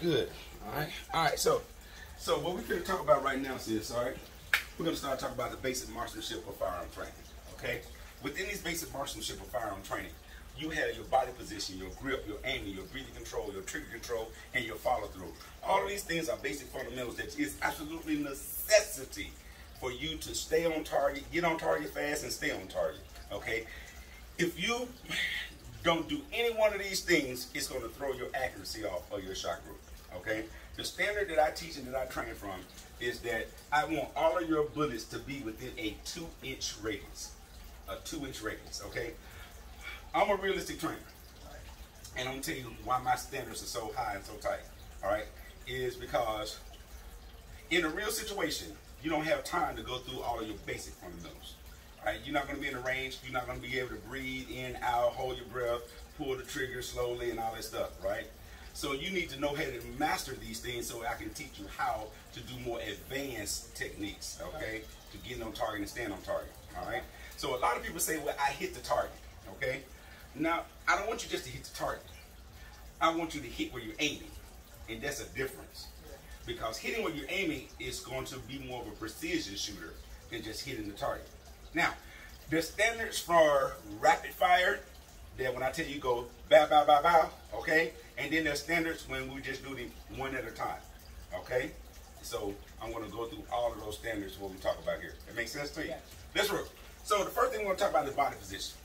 Good. All right. All right. So what we're going to talk about right now is, all right, we're going to start talking about the basic marksmanship of firearm training. Okay. Within these basic marksmanship of firearm training, you have your body position, your grip, your aiming, your breathing control, your trigger control, and your follow through. All of these things are basic fundamentals that is absolutely necessity for you to stay on target, get on target fast, and stay on target. Okay. If you don't do any one of these things, it's going to throw your accuracy off of your shot group. Okay? The standard that I teach and that I train from is that I want all of your bullets to be within a 2-inch radius. A 2-inch radius. Okay? I'm a realistic trainer. And I'm going to tell you why my standards are so high and so tight. Alright? Is because in a real situation, you don't have time to go through all of your basic fundamentals. Right? You're not going to be in the range. You're not going to be able to breathe in, out, hold your breath, pull the trigger slowly, and all that stuff, right? So you need to know how to master these things so I can teach you how to do more advanced techniques, okay, to get on target and stand on target, all right? So a lot of people say, well, I hit the target, okay? Now, I don't want you just to hit the target. I want you to hit where you're aiming, and that's a difference. Because hitting where you're aiming is going to be more of a precision shooter than just hitting the target. Now, there's standards for rapid fire that when I tell you go bow, bow, bow, bow, okay? And then there's standards when we just do them one at a time, okay? So I'm going to go through all of those standards what we talk about here. That makes sense to you? Yeah. Let's roll. So the first thing we're going to talk about is body position.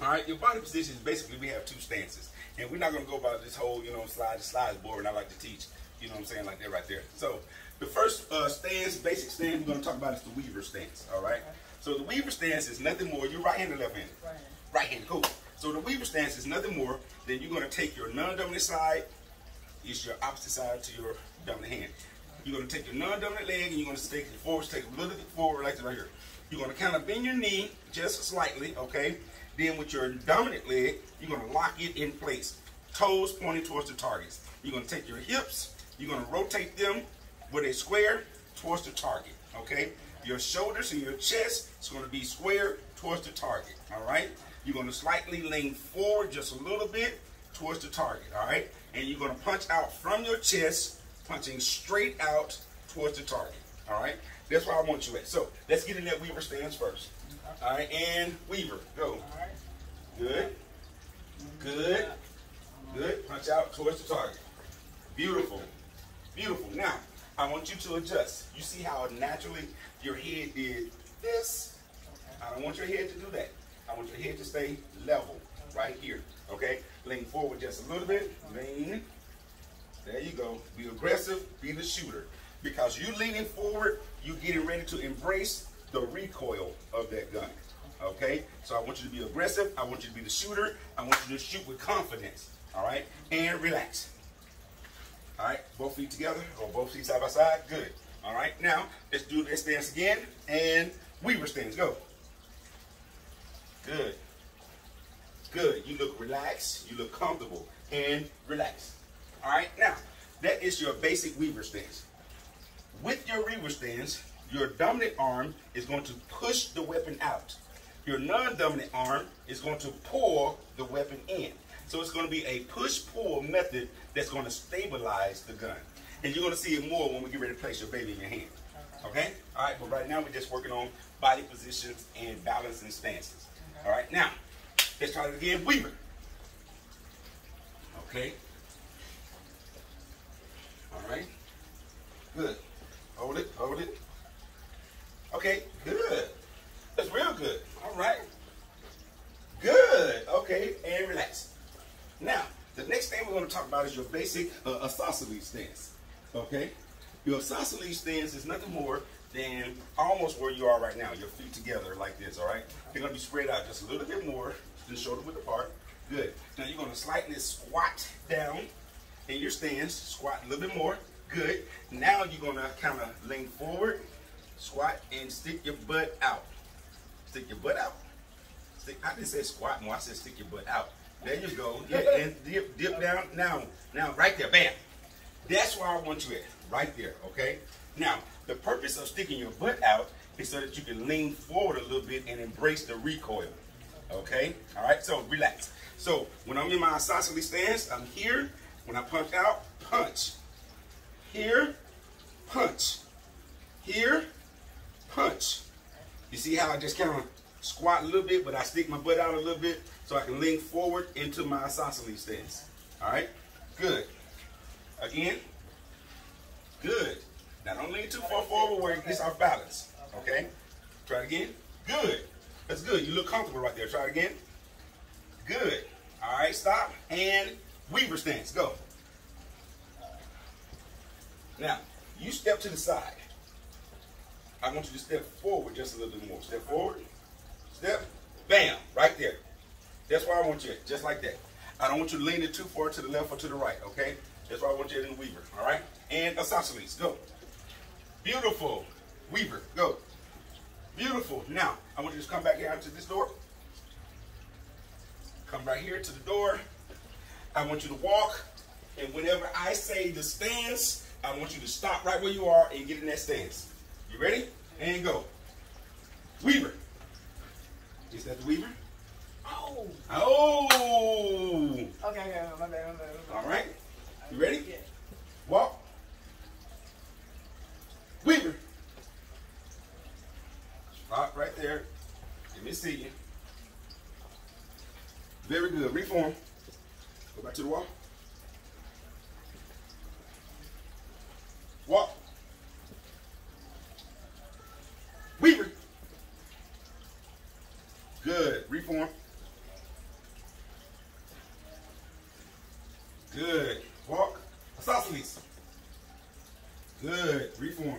All right, your body position is basically we have two stances. And we're not going to go about this whole, slides board, and I like to teach, you know what I'm saying, like that right there. So the first stance, basic stance we're going to talk about is the Weaver stance, all right? So the Weaver stance is nothing more, you're right-handed or left-handed? Right-handed. Right-handed, cool. So the Weaver stance is nothing more than you're going to take your non-dominant side, it's your opposite side to your dominant hand. You're going to take your non-dominant leg and you're going to take it forward, take it a little bit forward like this right here. You're going to kind of bend your knee just slightly, okay? Then with your dominant leg, you're going to lock it in place. Toes pointing towards the targets. You're going to take your hips, you're going to rotate them with a square towards the target, okay? Your shoulders and your chest is going to be square towards the target, all right? You're going to slightly lean forward just a little bit towards the target, all right? And you're going to punch out from your chest, punching straight out towards the target, all right? That's where I want you at. So let's get in that Weaver stance first. All right, and Weaver, go. Good, good, good. Punch out towards the target. Beautiful, beautiful. Now, I want you to adjust. You see how naturally your head did this? I don't want your head to do that. I want your head to stay level right here, okay? Lean forward just a little bit. Lean. There you go. Be aggressive. Be the shooter. Because you leaning forward, you getting ready to embrace the recoil of that gun, okay? So I want you to be aggressive. I want you to be the shooter. I want you to shoot with confidence, all right? And relax. All right, both feet together or both feet side by side. Good. All right, now let's do this stance again. And Weaver stance, go. Good. Good. You look relaxed. You look comfortable and relaxed. All right, now that is your basic Weaver stance. With your Weaver stance, your dominant arm is going to push the weapon out. Your non-dominant arm is going to pull the weapon in. So it's going to be a push-pull method that's going to stabilize the gun. And you're going to see it more when we get ready to place your baby in your hand. Okay? All right, but right now we're just working on body positions and balance and stances. All right, now, let's try it again. Weaver. Okay. All right. Good. Hold it, hold it. Okay, good. That's real good. All right. Good. Okay, and relax. Now, the next thing we're going to talk about is your basic isosceles stance. Okay? Your isosceles stance is nothing more than almost where you are right now. Your feet together like this, all right? They're going to be spread out just a little bit more, the shoulder width apart. Good. Now you're going to slightly squat down in your stance. Squat a little bit more. Good. Now you're going to kind of lean forward, squat, and stick your butt out. Stick your butt out. I didn't say squat more. I said stick your butt out. There you go. Yeah, and dip down. Now, right there. Bam. That's where I want you at. Right there. Okay? Now, the purpose of sticking your butt out is so that you can lean forward a little bit and embrace the recoil. Okay? All right? So, relax. So, when I'm in my isosceles stance, I'm here. When I punch out, punch. Here, punch. Here, punch. You see how I just kind of squat a little bit, but I stick my butt out a little bit so I can lean forward into my isosceles stance. All right? Good. Again. Good. Now don't lean too far forward where it gets off balance. Okay? Try it again. Good. That's good. You look comfortable right there. Try it again. Good. All right, stop. And Weaver stance. Go. Now, you step to the side. I want you to step forward just a little bit more. Step forward. Step. Bam. Right there. That's where I want you at. Just like that. I don't want you to lean it too far to the left or to the right. Okay? That's why I want you in the Weaver. All right? And isosceles. Go. Beautiful. Weaver. Go. Beautiful. Now, I want you to come back here out to this door. Come right here to the door. I want you to walk. And whenever I say the stance, I want you to stop right where you are and get in that stance. You ready? And go. Weaver. Is that the Weaver? Oh. Oh. Okay, my bad. All right. You ready? Yeah. Walk. Weaver. Stop right there. Let me see you. Very good. Reform. Go back to the wall. Walk. Weaver. Good. Reform. Good. Walk. Isosceles. Good. Reform.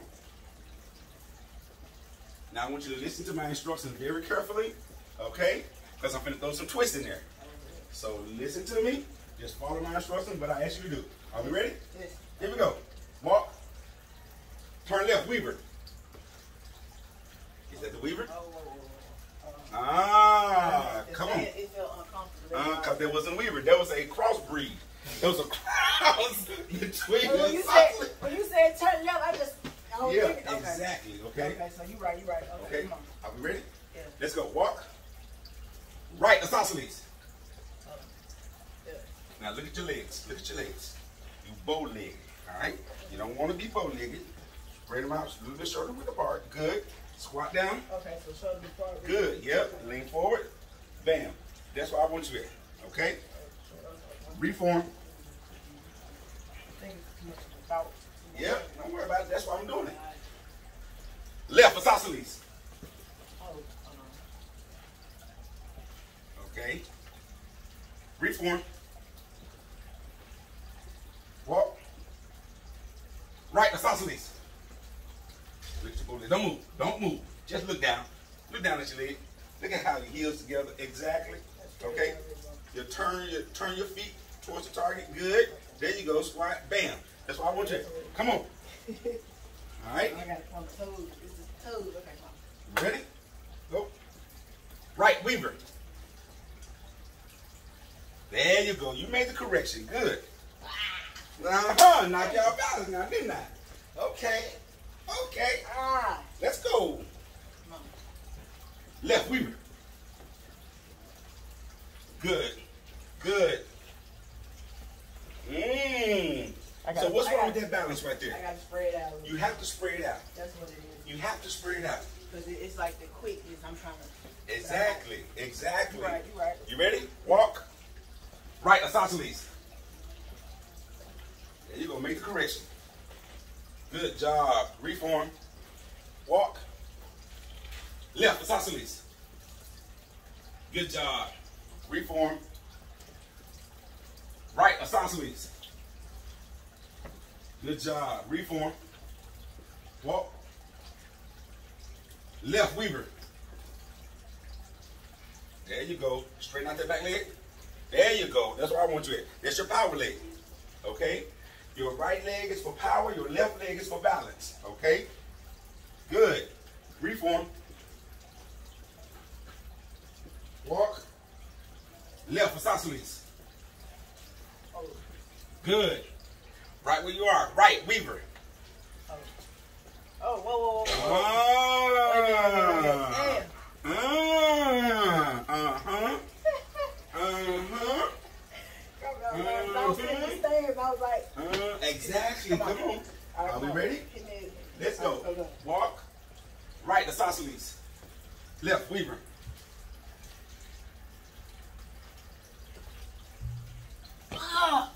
Now I want you to listen to my instructions very carefully, okay? Because I'm going to throw some twists in there. So listen to me. Just follow my instructions, but I ask you to do. Are we ready? Yes. Here we go. Walk. Turn left. Weaver. Is that the Weaver? Ah, come on. It felt uncomfortable. Because there wasn't Weaver. There was a crossbreed. There was a cross between Well, the when you said turn left, I just yeah, okay. exactly. Okay. Okay, so you right. Okay. Come on. Are we ready? Yeah. Let's go. Walk. Right, isosceles. Yeah. Now look at your legs. Look at your legs. You bow-legged. All right. You don't want to be bow-legged. Spread them out a little bit shoulder width apart. Good. Squat down. Okay, so shoulder be forward. Good. Yep. Lean forward. Bam. That's where I want you at. Okay. Reform. I think it's too much about. Yep. Don't worry about it. That's why I'm doing it. Left isosceles. Okay. Reform. Walk. Right isosceles. Look at your booty. Don't move. Don't move. Just look down. Look down at your leg. Look at how your heels together. Exactly. Okay. You turn your feet towards the target. Good. There you go. Squat. Bam. That's what I want you. Come on. All right. I got it on the toes. It's the toes. Okay, come on. Ready? Go. Right, Weaver. There you go. You made the correction. Good. Uh-huh. Knocked y'all balance now, didn't I? Okay. Okay. Let's go. Come on. Left, Weaver. Good. Good. So what's wrong with that balance right there? I got to spread out. You have to spread it out. That's what it is. You have to spread it out. Because it's like the quickness. I'm trying to. Exactly. Exactly. You're right. You're right. You ready? Walk. Right, isosceles. There you go. Make the correction. Good job. Reform. Walk. Left, isosceles. Good job. Reform. Right, isosceles. Good job. Reform. Walk. Left, Weaver. There you go. Straighten out that back leg. There you go. That's where I want you at. That's your power leg. Okay? Your right leg is for power. Your left leg is for balance. Okay? Good. Reform. Walk. Left, isosceles. Good. Right where you are. Right, Weaver. Oh, whoa. Uh-huh. Don't stand Exactly. Come on. Are we ready? Let's go. Walk. Right, isosceles. Left, Weaver. I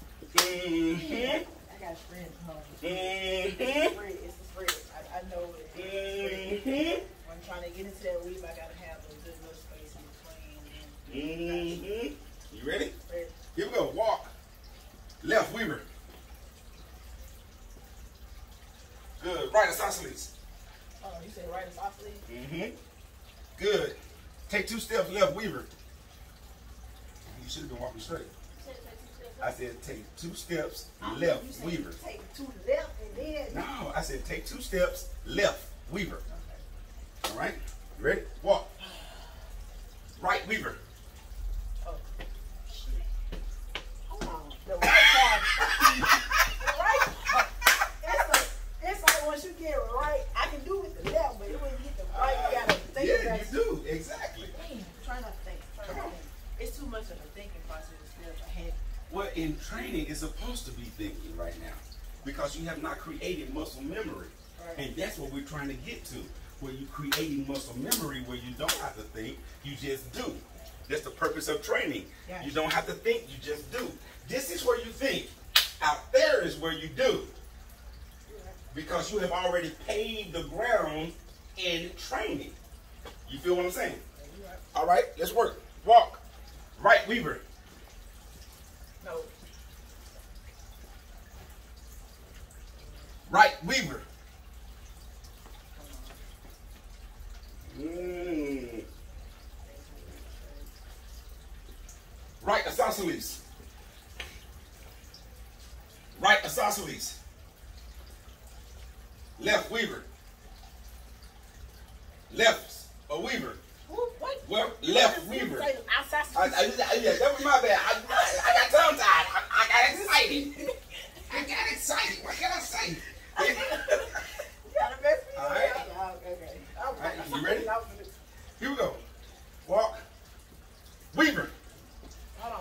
got a friend home. It's a spread. I know it. When I'm trying to get into that weave, I gotta have a good little space in between. You ready? Ready. Here we go. Walk. Left, Weaver. Good. Right, isosceles. Oh, you said right isosceles? Good. Take 2 steps left, Weaver. You should have been walking straight. I said take 2 steps left, Weaver. Take 2 left and then. No, I said take 2 steps left, Weaver. Okay. All right. You ready? Walk. Right, Weaver. Oh, shit. Hold on. The right part. The right part. It's like once you get it right, I can do with the left, but when you get the right, you gotta think about it. Yeah, you do. Exactly. Dang, try not to think. Try not to think. It's too much of a thinking process instead of a head. Well, in training, it's supposed to be thinking right now because you have not created muscle memory. Right. And that's what we're trying to get to, where you're creating muscle memory where you don't have to think, you just do. That's the purpose of training. Yes. You don't have to think, you just do. This is where you think. Out there is where you do. Because you have already paved the ground in training. You feel what I'm saying? Right. All right, let's work. Walk. Right, Weaver. No. Right, Weaver. Right, isosceles. Right, isosceles. Left, Weaver. Left, a Weaver. What? Well, left, Weaver. Outside. Yeah, that was my bad. I got tongue tied. I got excited. I got excited. What can I say? You gotta mess me All right. up. Okay. All right, you ready? Here we go. Walk. Weaver. Hold on.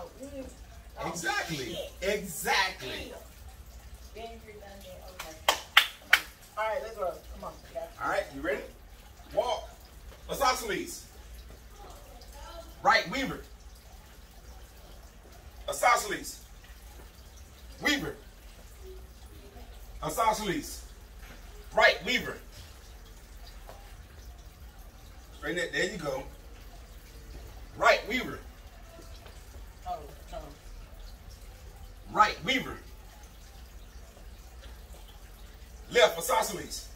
Oh, Exactly. shit. Exactly. Okay. Come on. All right, let's go. Come on. All right, you ready? Walk. Isosceles. Right, Weaver. Isosceles. Weaver. Isosceles. Right, Weaver. Straighten that. There you go. Right, Weaver. Oh, no. Right, Weaver. Left, isosceles.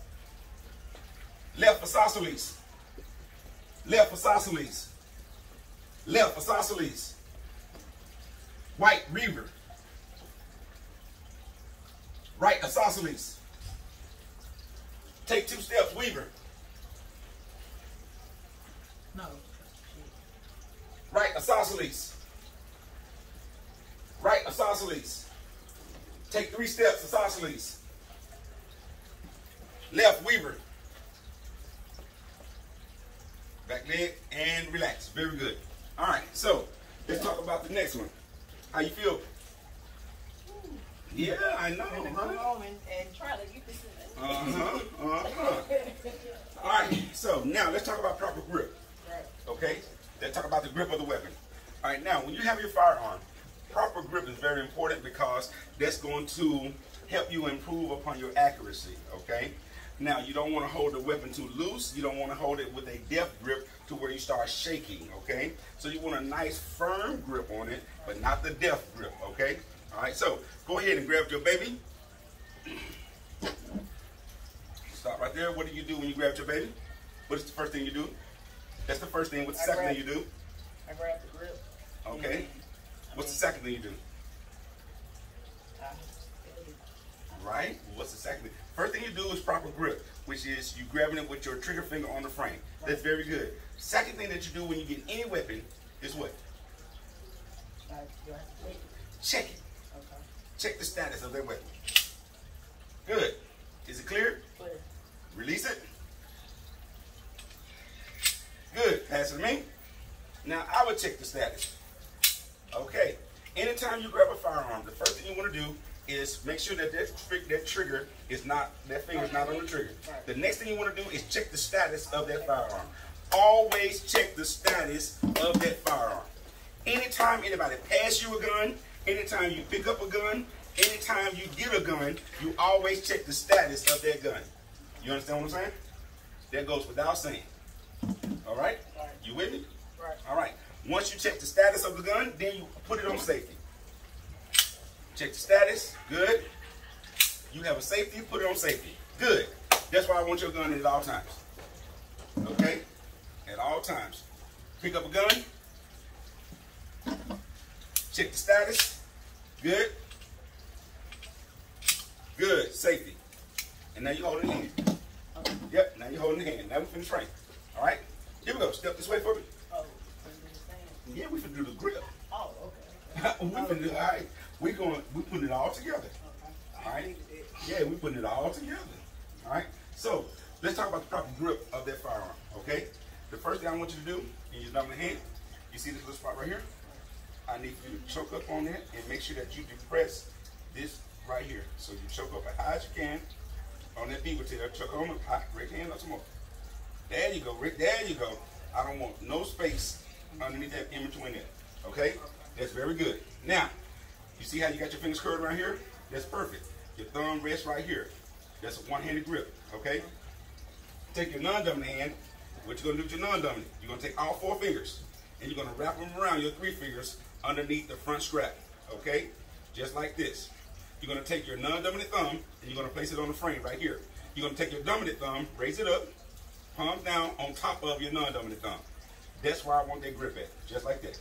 Left, isosceles. Left, isosceles. Left, isosceles. Right, Weaver. Right, isosceles. Take 2 steps, Weaver. No. Right, isosceles. Right, isosceles. Take 3 steps, isosceles. Left, Weaver. Back leg and relax. Very good. All right, so let's talk about the next one. How you feel? Yeah, I know. I'm gonna go home and try to get this in. All right, so now let's talk about proper grip. Right. Okay? Let's talk about the grip of the weapon. All right, now when you have your firearm, proper grip is very important because that's going to help you improve upon your accuracy. Okay? Now, you don't want to hold the weapon too loose. You don't want to hold it with a deft grip to where you start shaking, okay? So you want a nice firm grip on it, but not the deft grip, okay? All right, so go ahead and grab your baby. Stop right there. What do you do when you grab your baby? What is the first thing you do? That's the first thing. What's the second thing you do? I grab the grip. Okay. What's the second thing you do? Right? What's the second thing? First thing you do is proper grip, which is you grabbing it with your trigger finger on the frame. That's very good. Second thing that you do when you get any weapon is what? Check it. Okay. Check the status of that weapon. Good. Is it clear? Clear. Release it. Good. Pass it to me. Now I would check the status. Okay. Anytime you grab a firearm, the first thing you want to do is make sure that that trigger is not, that finger is not on the trigger. The next thing you want to do is check the status of that firearm. Always check the status of that firearm. Anytime anybody pass you a gun, anytime you pick up a gun, anytime you get a gun, you always check the status of that gun. You understand what I'm saying? That goes without saying. All right? You with me? Right. All right. Once you check the status of the gun, then you put it on safety. Check the status. Good. You have a safety, put it on safety. Good. That's why I want your gun at all times. Okay? At all times. Pick up a gun. Check the status. Good. Good. Safety. And now you hold it in the hand. Okay. Yep. Now you're holding the hand. Now we finna train. All right? Here we go. Step this way for me. Oh, Yeah, we finna do the grip. oh, okay. We finna do, all right. We putting it all together. Okay. All right? Yeah, we putting it all together. All right? So, let's talk about the proper grip of that firearm, okay? The first thing I want you to do, in your dominant hand, you see this little spot right here? I need you to choke up on that and make sure that you depress this right here. So you choke up as high as you can on that beaver tail. Choke on the right hand up some more. There you go, Rick. There you go. I don't want no space underneath that, in between that. Okay? That's very good. Now, you see how you got your fingers curled around here? That's perfect. Your thumb rests right here. That's a one-handed grip. Okay? Take your non-dominant hand. What you're going to do with your non-dominant? You're going to take all 4 fingers and you're going to wrap them around your 3 fingers underneath the front strap. Okay? Just like this. You're going to take your non-dominant thumb and you're going to place it on the frame right here. You're going to take your dominant thumb, raise it up, palm down on top of your non-dominant thumb. That's where I want that grip at. Just like that.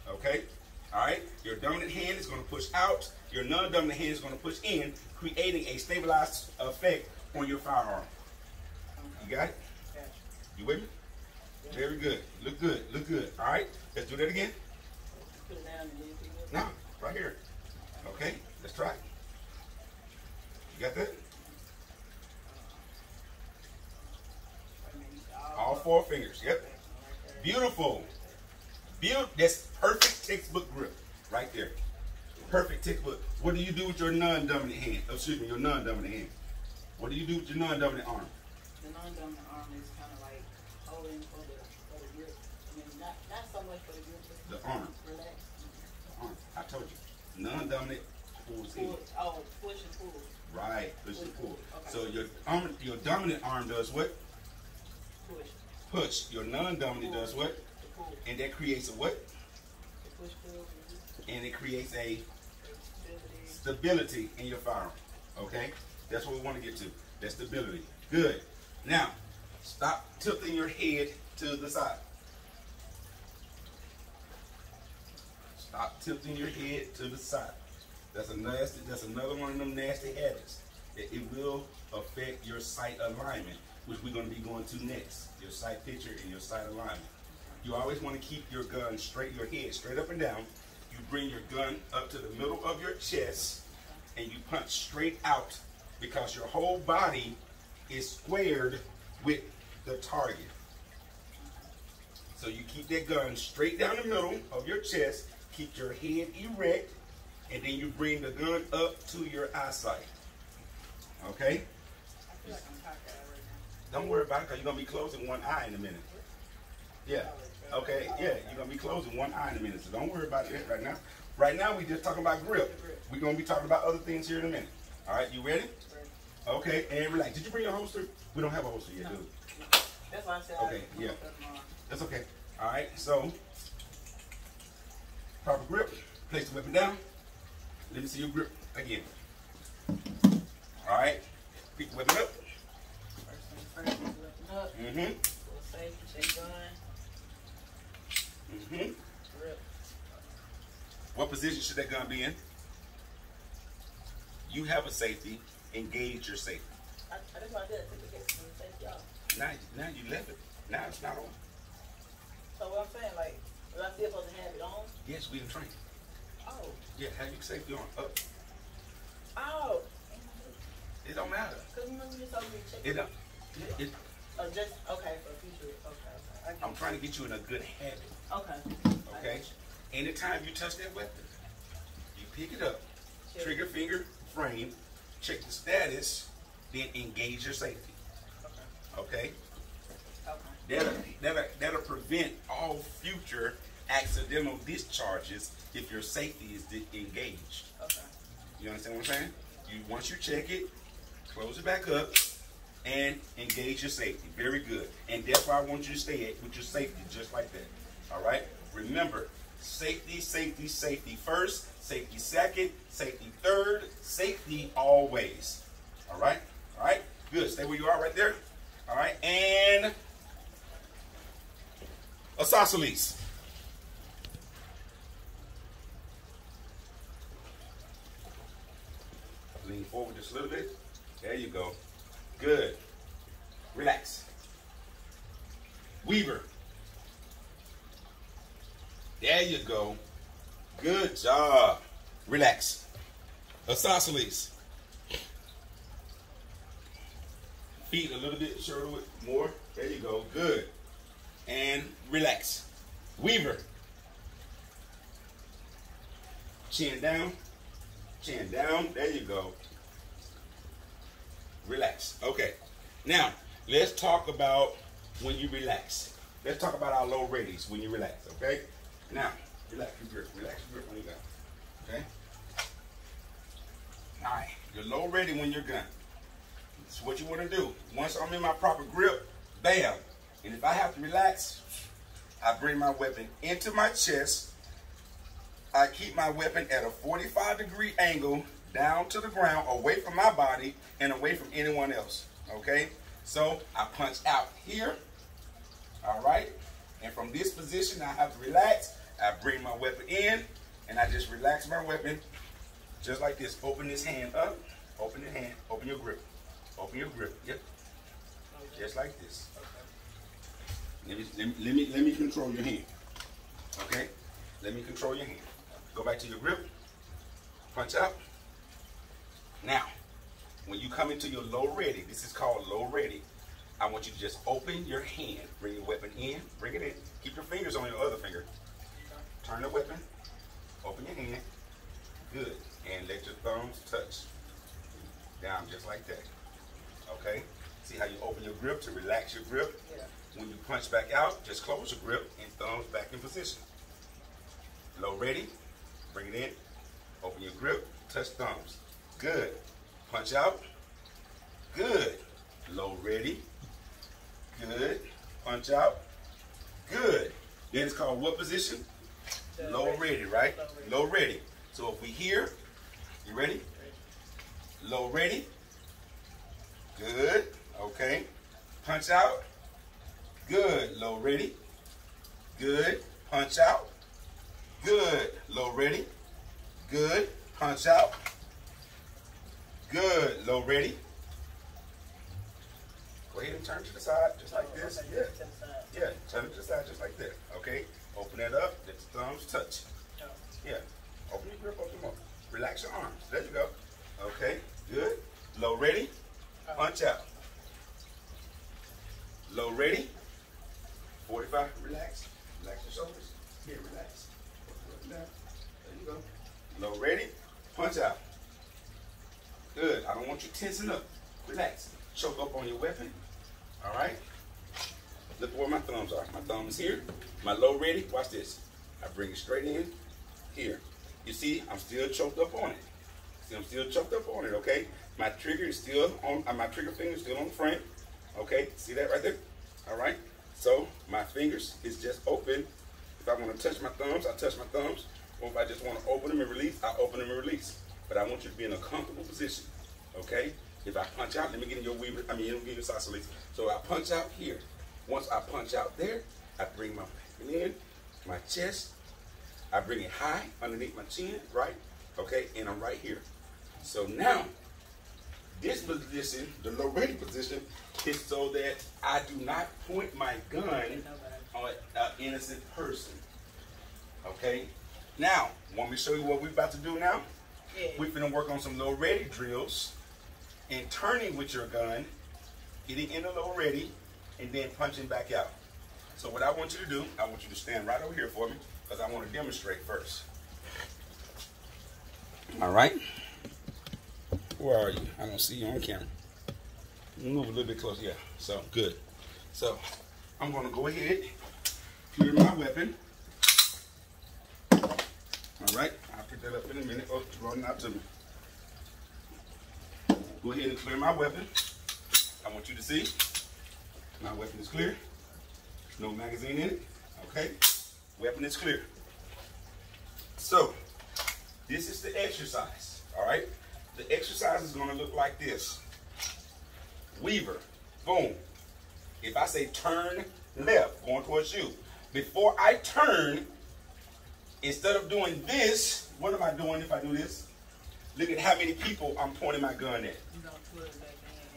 Okay? All right? Your dominant hand is going to push out. Your non-dominant hand is going to push in, creating a stabilized effect on your firearm. You got it? You with me? Very good. Look good. Look good. All right? Let's do that again. Put it down and then pick it No, right here. Okay? Let's try it. You got that? up. All 4 fingers. Yep. Beautiful. That's perfect textbook grip right there. Perfect textbook. What do you do with your non-dominant hand? Excuse me, your non-dominant hand. What do you do with your non-dominant arm? The non-dominant arm is kind of like holding for the grip. I mean, not so much for the grip, but The arm. relax. The arm. I told you. Non-dominant pulls in. Pull, oh, push and pull. Right. Push and pull. Okay. So your dominant arm does what? Push. Push. Your non-dominant does what? The pull. And that creates a what? The push, pull. And it creates a Stability. stability in your firearm. Okay? That's what we want to get to. That stability. Good. Now, stop tilting your head to the side. Stop tilting your head to the side. That's another one of them nasty habits. It will affect your sight alignment, which we're going to be going to next. Your sight picture and your sight alignment. You always want to keep your gun straight, your head straight up and down. You bring your gun up to the middle of your chest and you punch straight out because your whole body is squared with the target. So you keep that gun straight down the middle of your chest, keep your head erect, and then you bring the gun up to your eyesight. Okay? I feel like I'm cockeyed right now. Don't worry about it because you're going to be closing one eye in a minute. Yeah. Okay, yeah, you're going to be closing one eye in a minute, so don't worry about it right now. Right now, we just talking about grip. We're going to be talking about other things here in a minute. All right, you ready? Okay, and relax. Did you bring your holster? We don't have a holster yet, do we? That's why I said Okay, yeah. That's okay. All right, so proper grip. Place the weapon down. Let me see your grip again. All right, pick the weapon up. First thing first, lifting up. Mm-hmm. Little safety, check gun. Mm-hmm. Grip. What position should that gun be in? You have a safety. Engage your safety. That's why I did. I took the case from the safety off. Now you left it. Now it's not on. So what I'm saying, like, was I still supposed to have it on? Yes, we didn't train. Oh. Yeah, have your safety on. Up. Oh. It don't matter. Because remember you told me to check It don't. It, Oh, just, okay, for future. Okay. I'm trying to get you in a good habit. Okay. Okay? Anytime you touch that weapon, you pick it up. Check. Trigger finger frame, check the status, then engage your safety. Okay? That'll prevent all future accidental discharges if your safety is engaged. Okay. You understand what I'm saying? Once you check it, close it back up, and engage your safety. Very good. And that's where I want you to stay at with your safety, just like that. All right? Remember, safety, safety, safety first, safety second, safety third, safety always. All right? All right? Good. Stay where you are right there. All right? And isosceles. Lean forward just a little bit. There you go. Good. Relax. Weaver. There you go. Good job. Relax. Isosceles. Feet a little bit, shoulder width more. There you go. Good. And relax. Weaver. Chin down. Chin down. There you go. Relax. Okay. Now, let's talk about when you relax. Let's talk about our low readies when you relax, okay? Now, relax your grip. Relax your grip when you're done. Okay? All right. You're low ready when you're done. This is what you want to do. Once I'm in my proper grip, bam. And if I have to relax, I bring my weapon into my chest. I keep my weapon at a 45-degree angle down to the ground, away from my body and away from anyone else. Okay? So I punch out here. All right? And from this position, I have to relax. I bring my weapon in, and I just relax my weapon just like this. Open this hand up. Open the hand. Open your grip. Open your grip. Yep. Just like this. Let me control your hand. Okay? Let me control your hand. Go back to your grip. Punch out. Now, when you come into your low ready, this is called low ready. I want you to just open your hand. Bring your weapon in. Bring it in. Keep your fingers on your other finger. Turn the weapon. Open your hand. Good. And let your thumbs touch. Down just like that. Okay? See how you open your grip to relax your grip? Yeah. When you punch back out, just close your grip and thumbs back in position. Low ready. Bring it in. Open your grip. Touch thumbs. Good. Punch out. Good. Low ready. Good. Punch out. Good. Then it's called what position? Low ready, right? Low ready. So if we here, you ready? Low ready. Good. Okay. Punch out. Good. Low ready. Good. Punch out. Good. Low ready. Good. Punch out. Good. Low ready. Go ahead and turn to the side just like this. Yeah. Yeah. Turn it to the side just like that. Okay. Open it up. Let the thumbs touch. Yeah. Open your grip. Open them up. Relax your arms. There you go. Okay. Good. Low ready. Punch out. Low ready. 45. Relax. Relax your shoulders. Here. Relax. There you go. Low ready. Punch out. Good. I don't want you tensing up. Relax. Choke up on your weapon. All right. Look where my thumbs are. My thumb is here. My low ready. Watch this. I bring it straight in here. You see, I'm still choked up on it. See, I'm still choked up on it. Okay. My trigger is still on. My trigger finger is still on the frame. Okay. See that right there? All right. So my fingers is just open. If I want to touch my thumbs, I touch my thumbs. Or if I just want to open them and release, I open them and release. But I want you to be in a comfortable position. Okay. If I punch out, let me get in your weaver. Let me get in your isosceles. So I punch out here. Once I punch out there, I bring my weapon in, my chest. I bring it high underneath my chin, right? Okay, and I'm right here. So now, this position, the low ready position, is so that I do not point my gun on an innocent person. Okay? Now, want me to show you what we're about to do now? Yeah. We're going to work on some low ready drills and turning with your gun, getting in the low ready, and then punching back out. So what I want you to do, I want you to stand right over here for me, because I want to demonstrate first. All right. Where are you? I don't see you on camera. Move a little bit closer. Yeah. So good. So I'm gonna go ahead, clear my weapon. All right. I'll pick that up in a minute. Oh, it's rolling out to me. Go ahead and clear my weapon. I want you to see my weapon is clear. No magazine in it. Okay. Weapon is clear. So this is the exercise. All right. The exercise is going to look like this. Weaver. Boom. If I say turn left, going towards you, before I turn, instead of doing this, what am I doing if I do this? Look at how many people I'm pointing my gun at.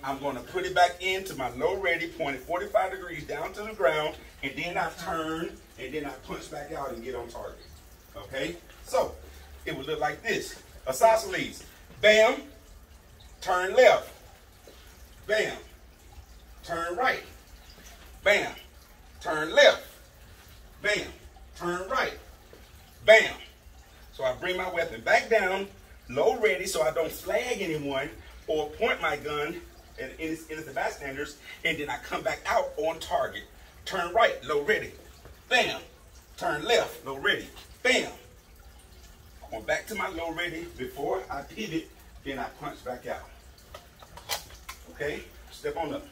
I'm going to put it back into my low ready, pointed 45 degrees down to the ground, and then I turn, and then I punch back out and get on target. Okay? So, it would look like this. Isosceles. Bam. Turn left. Bam. Turn right. Bam. Turn left. Bam. Turn right. Bam. So I bring my weapon back down, low ready, so I don't flag anyone or point my gun at the bystanders, and then I come back out on target. Turn right, low ready. Bam. Turn left, low ready. Bam. Going back to my low ready. Before I pivot, then I punch back out. Okay? Step on up.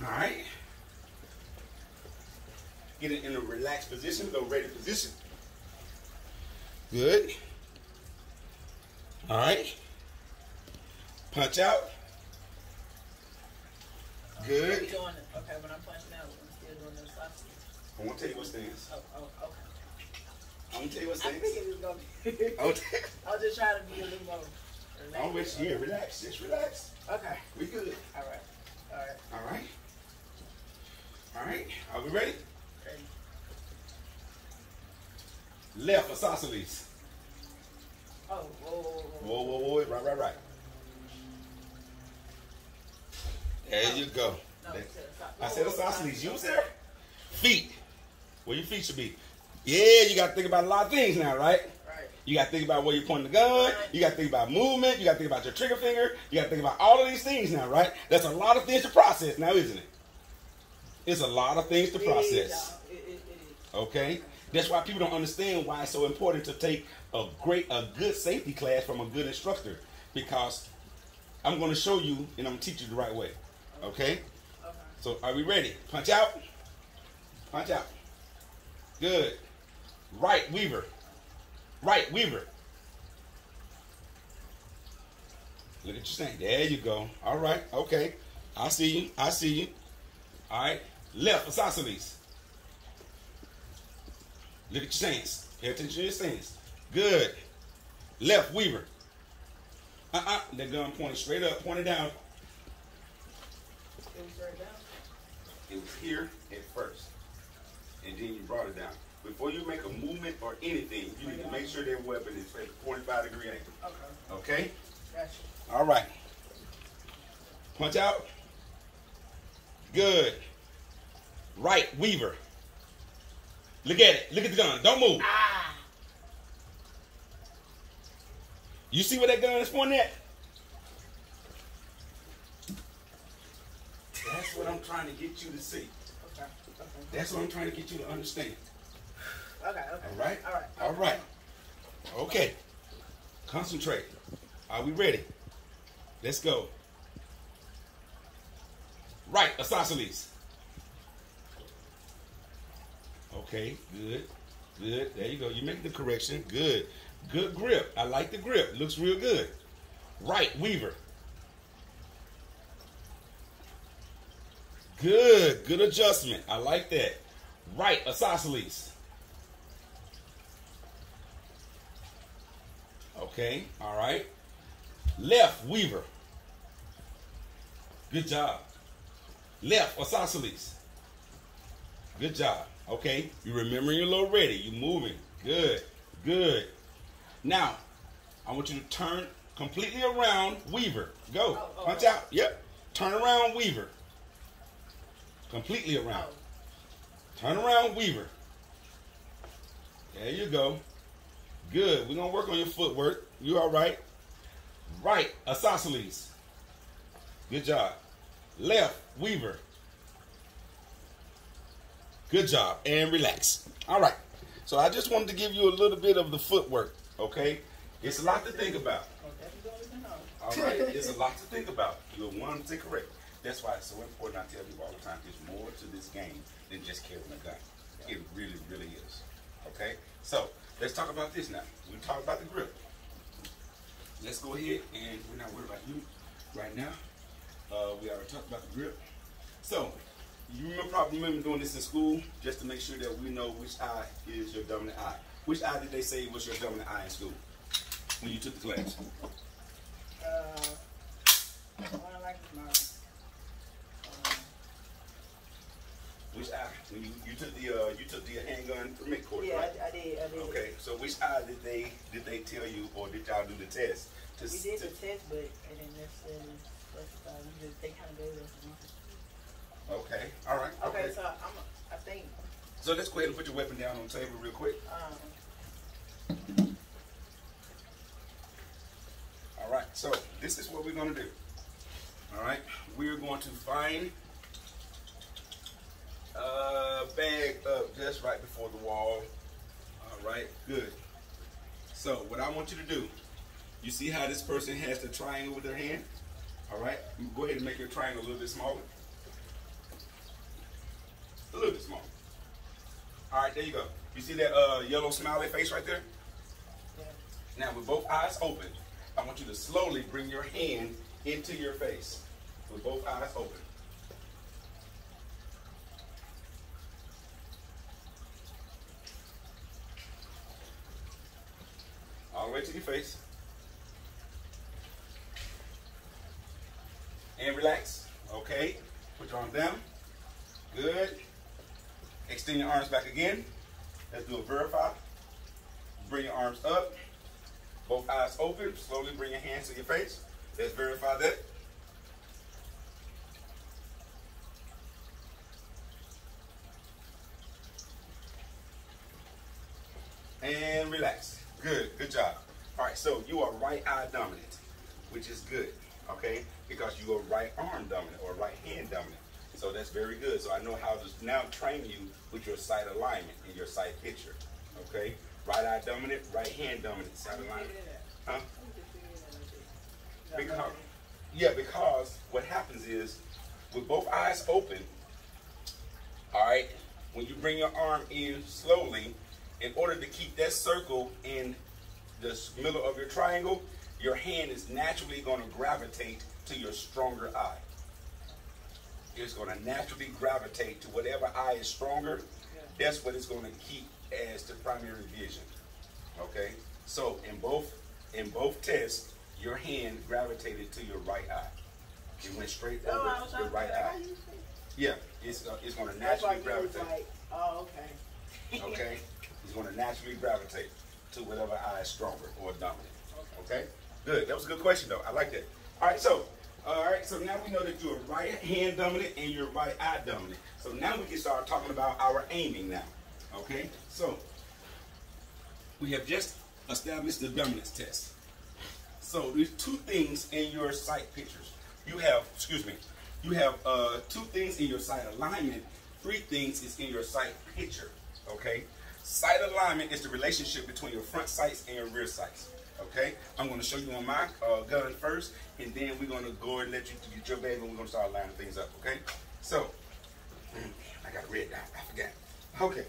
All right. Get it in a relaxed position, low ready position. Good. All right. Punch out. Good. Okay, when I'm punching out, I'm still doing those sauces. I won't tell you what stands. Oh, okay. I won't tell you what I stands. figured it was going to be. I won't tell you. I was just trying to be a little more relaxed. I'm with you. Yeah, relax. Just relax. Okay. We good. All right. All right. All right. All right. Are we ready? Ready. Left isosceles. Oh, whoa. Whoa. Right. There you go. No, I said isosceles. You said feet. Where your feet should be. Yeah, you got to think about a lot of things now, right? Right. You got to think about where you're pointing the gun. You got to think about movement. You got to think about your trigger finger. You got to think about all of these things now, right? That's a lot of things to process now, isn't it? It's a lot of things to process. It is. Okay? That's why people don't understand why it's so important to take a good safety class from a good instructor, because I'm going to show you and I'm going to teach you the right way. Okay? Okay. So are we ready? Punch out. Punch out. Good. Right, Weaver. Right, Weaver. Look at your stand. There you go. All right. Okay. I see you. All right. Left, isosceles. Look at your stance. Pay attention to your stance. Good. Left, Weaver. The gun pointed straight up, pointed down. It was straight down. It was here at first, and then you brought it down. Before you make a movement or anything, you need to make sure that weapon is at a 45-degree angle. Okay. Okay? Gotcha. All right. Punch out. Good. Right, Weaver. Look at it. Look at the gun. Don't move. You see where that gun is pointing at? That's what I'm trying to get you to see. Okay. That's what I'm trying to get you to understand. Okay. All right. Okay. Concentrate. Are we ready? Let's go. Right, isosceles. Okay, good. There you go. You make the correction. Good. Good grip. I like the grip. Looks real good. Right, Weaver. Good. Good adjustment. I like that. Right, isosceles. Okay. All right. Left, Weaver. Good job. Left, isosceles. Good job. Okay. You remembering your little ready. You moving. Good. Good. Now, I want you to turn completely around, Weaver. Go. Punch out. Yep. Turn around, Weaver. Completely around. Turn around, Weaver. There you go. Good. We're gonna work on your footwork. You all right? Right, isosceles. Good job. Left, weaver. Good job. And relax. All right. So I just wanted to give you a little bit of the footwork, okay? It's a lot to think about. All right? It's a lot to think about. You're 100% correct. That's why it's so important. I tell people all the time, there's more to this game than just carrying a gun. It really, really is. Okay? So let's talk about this now. We talked about the grip. Let's go ahead, and we're not worried about you right now. We already talked about the grip. So you probably remember doing this in school, just to make sure that we know which eye is your dominant eye. Which eye did they say was your dominant eye in school when you took the class? One like Which eye? When you took the handgun permit course, yeah, right? I did. Okay, so which eye did they tell you, or did y'all do the test? We did the test, but I didn't necessarily specify. They kind of gave us one. Okay, all right. Okay, so I think. So let's go ahead and put your weapon down on the table real quick. All right, so this is what we're going to do. All right, we're going to find a bag up just right before the wall. All right, good. So what I want you to do, you see how this person has the triangle with their hand? All right, go ahead and make your triangle a little bit smaller. A little bit smaller. All right, there you go. You see that yellow smiley face right there? Yeah. Now, with both eyes open, I want you to slowly bring your hand into your face with both eyes open. All the way to your face. And relax. Okay. Put your arms down. Good. Extend your arms back again. Let's do a verify. Bring your arms up. Both eyes open. Slowly bring your hands to your face. Let's verify that. And relax. Good. Good job. All right, so you are right eye dominant, which is good, okay? Because you are right arm dominant or right hand dominant. So that's very good. So I know how to now train you with your sight alignment and your sight picture, okay? Right eye dominant, right hand dominant, sight alignment. Huh? Because what happens is, with both eyes open, all right, when you bring your arm in slowly, in order to keep that circle in the middle of your triangle, your hand is naturally going to gravitate to your stronger eye. It's going to naturally gravitate to whatever eye is stronger. That's what it's going to keep as the primary vision. Okay? So in both tests, your hand gravitated to your right eye. It went straight over your right eye. Yeah, it's going to naturally gravitate. Oh, okay. Okay? It's going to naturally gravitate to whatever eye is stronger or dominant. Okay? Good. That was a good question, though. I like that. All right, so now we know that you're right hand dominant and you're right eye dominant. So now we can start talking about our aiming now. Okay? So we have just established the dominance test. So there's two things in your sight pictures. You have two things in your sight alignment. Three things is in your sight picture. Okay? Sight alignment is the relationship between your front sights and your rear sights. Okay? I'm going to show you on my gun first, and then we're going to go and let you get your bag, and we're going to start lining things up. Okay? So, I got a red dot. I forgot. Okay.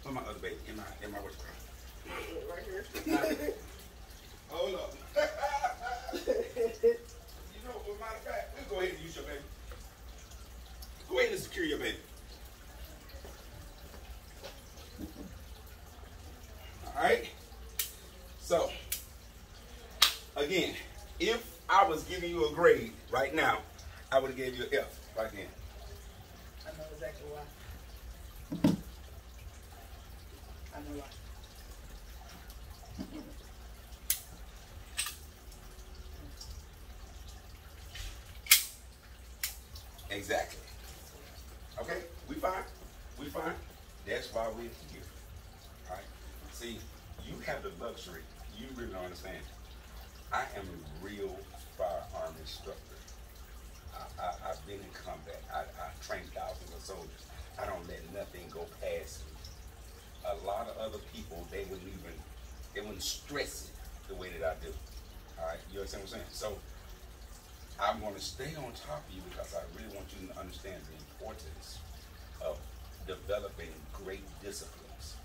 Where's my other baby? In my what's it called? Right here. Hold up. You know, as a matter of fact, let's go ahead and use your baby. Go ahead and secure your baby. All right. So, again, if I was giving you a grade right now, I would have gave you an F right then. I know exactly why. I know why. Exactly. Okay, we fine. We fine. That's why we're here. All right. See, you have the luxury. You really don't understand. I am a real firearm instructor. I've been in combat. I've trained thousands of soldiers. I don't let nothing go past me. A lot of other people, they wouldn't stress it the way that I do. All right, you understand what I'm saying? So I'm going to stay on top of you because I really want you to understand the importance of developing great disciplines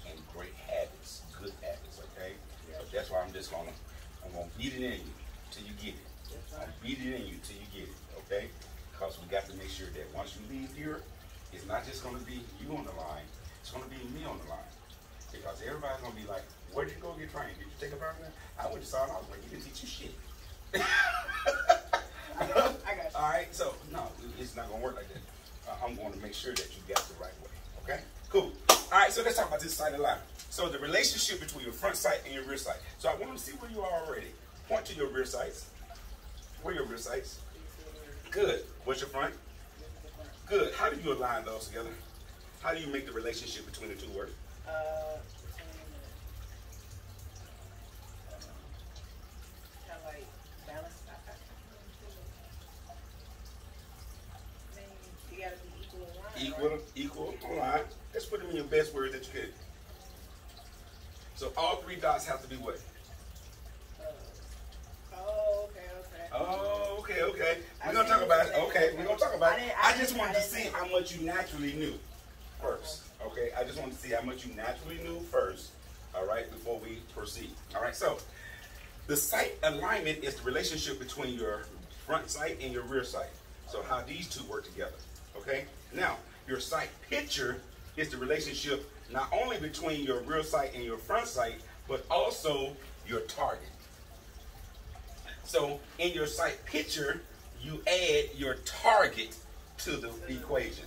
and great habits, good habits. Okay, so that's why I'm gonna beat it in you till you get it. I'm beat it in you till you get it. Okay, because we got to make sure that once you leave here, it's not just going to be you on the line. It's going to be me on the line. Because everybody's going to be like, where did you go get trained? Did you take a burner? I went to Southern Osborne. He didn't teach you shit. I got you. All right, so no, it's not going to work like that. I'm going to make sure that you got the right way. Okay? Cool. All right, so let's talk about this sight alignment. So the relationship between your front sight and your rear sight. So I want to see where you are already. Point to your rear sights. Where are your rear sights? Good. What's your front? Good. How do you align those together? How do you make the relationship between the two work? Kind of like balance. You gotta be equal in line. Equal line. Let's put them in your best words that you could. So all three dots have to be what? Okay. We're gonna talk about it. Okay, we're gonna talk about it. I just wanted to see how much you naturally knew first. Okay, I just wanted to see how much you naturally knew first. All right, before we proceed. All right, so the sight alignment is the relationship between your front sight and your rear sight. So how these two work together. Okay, now your sight picture is the relationship not only between your rear sight and your front sight, but also your target. So in your sight picture, you add your target to the equation.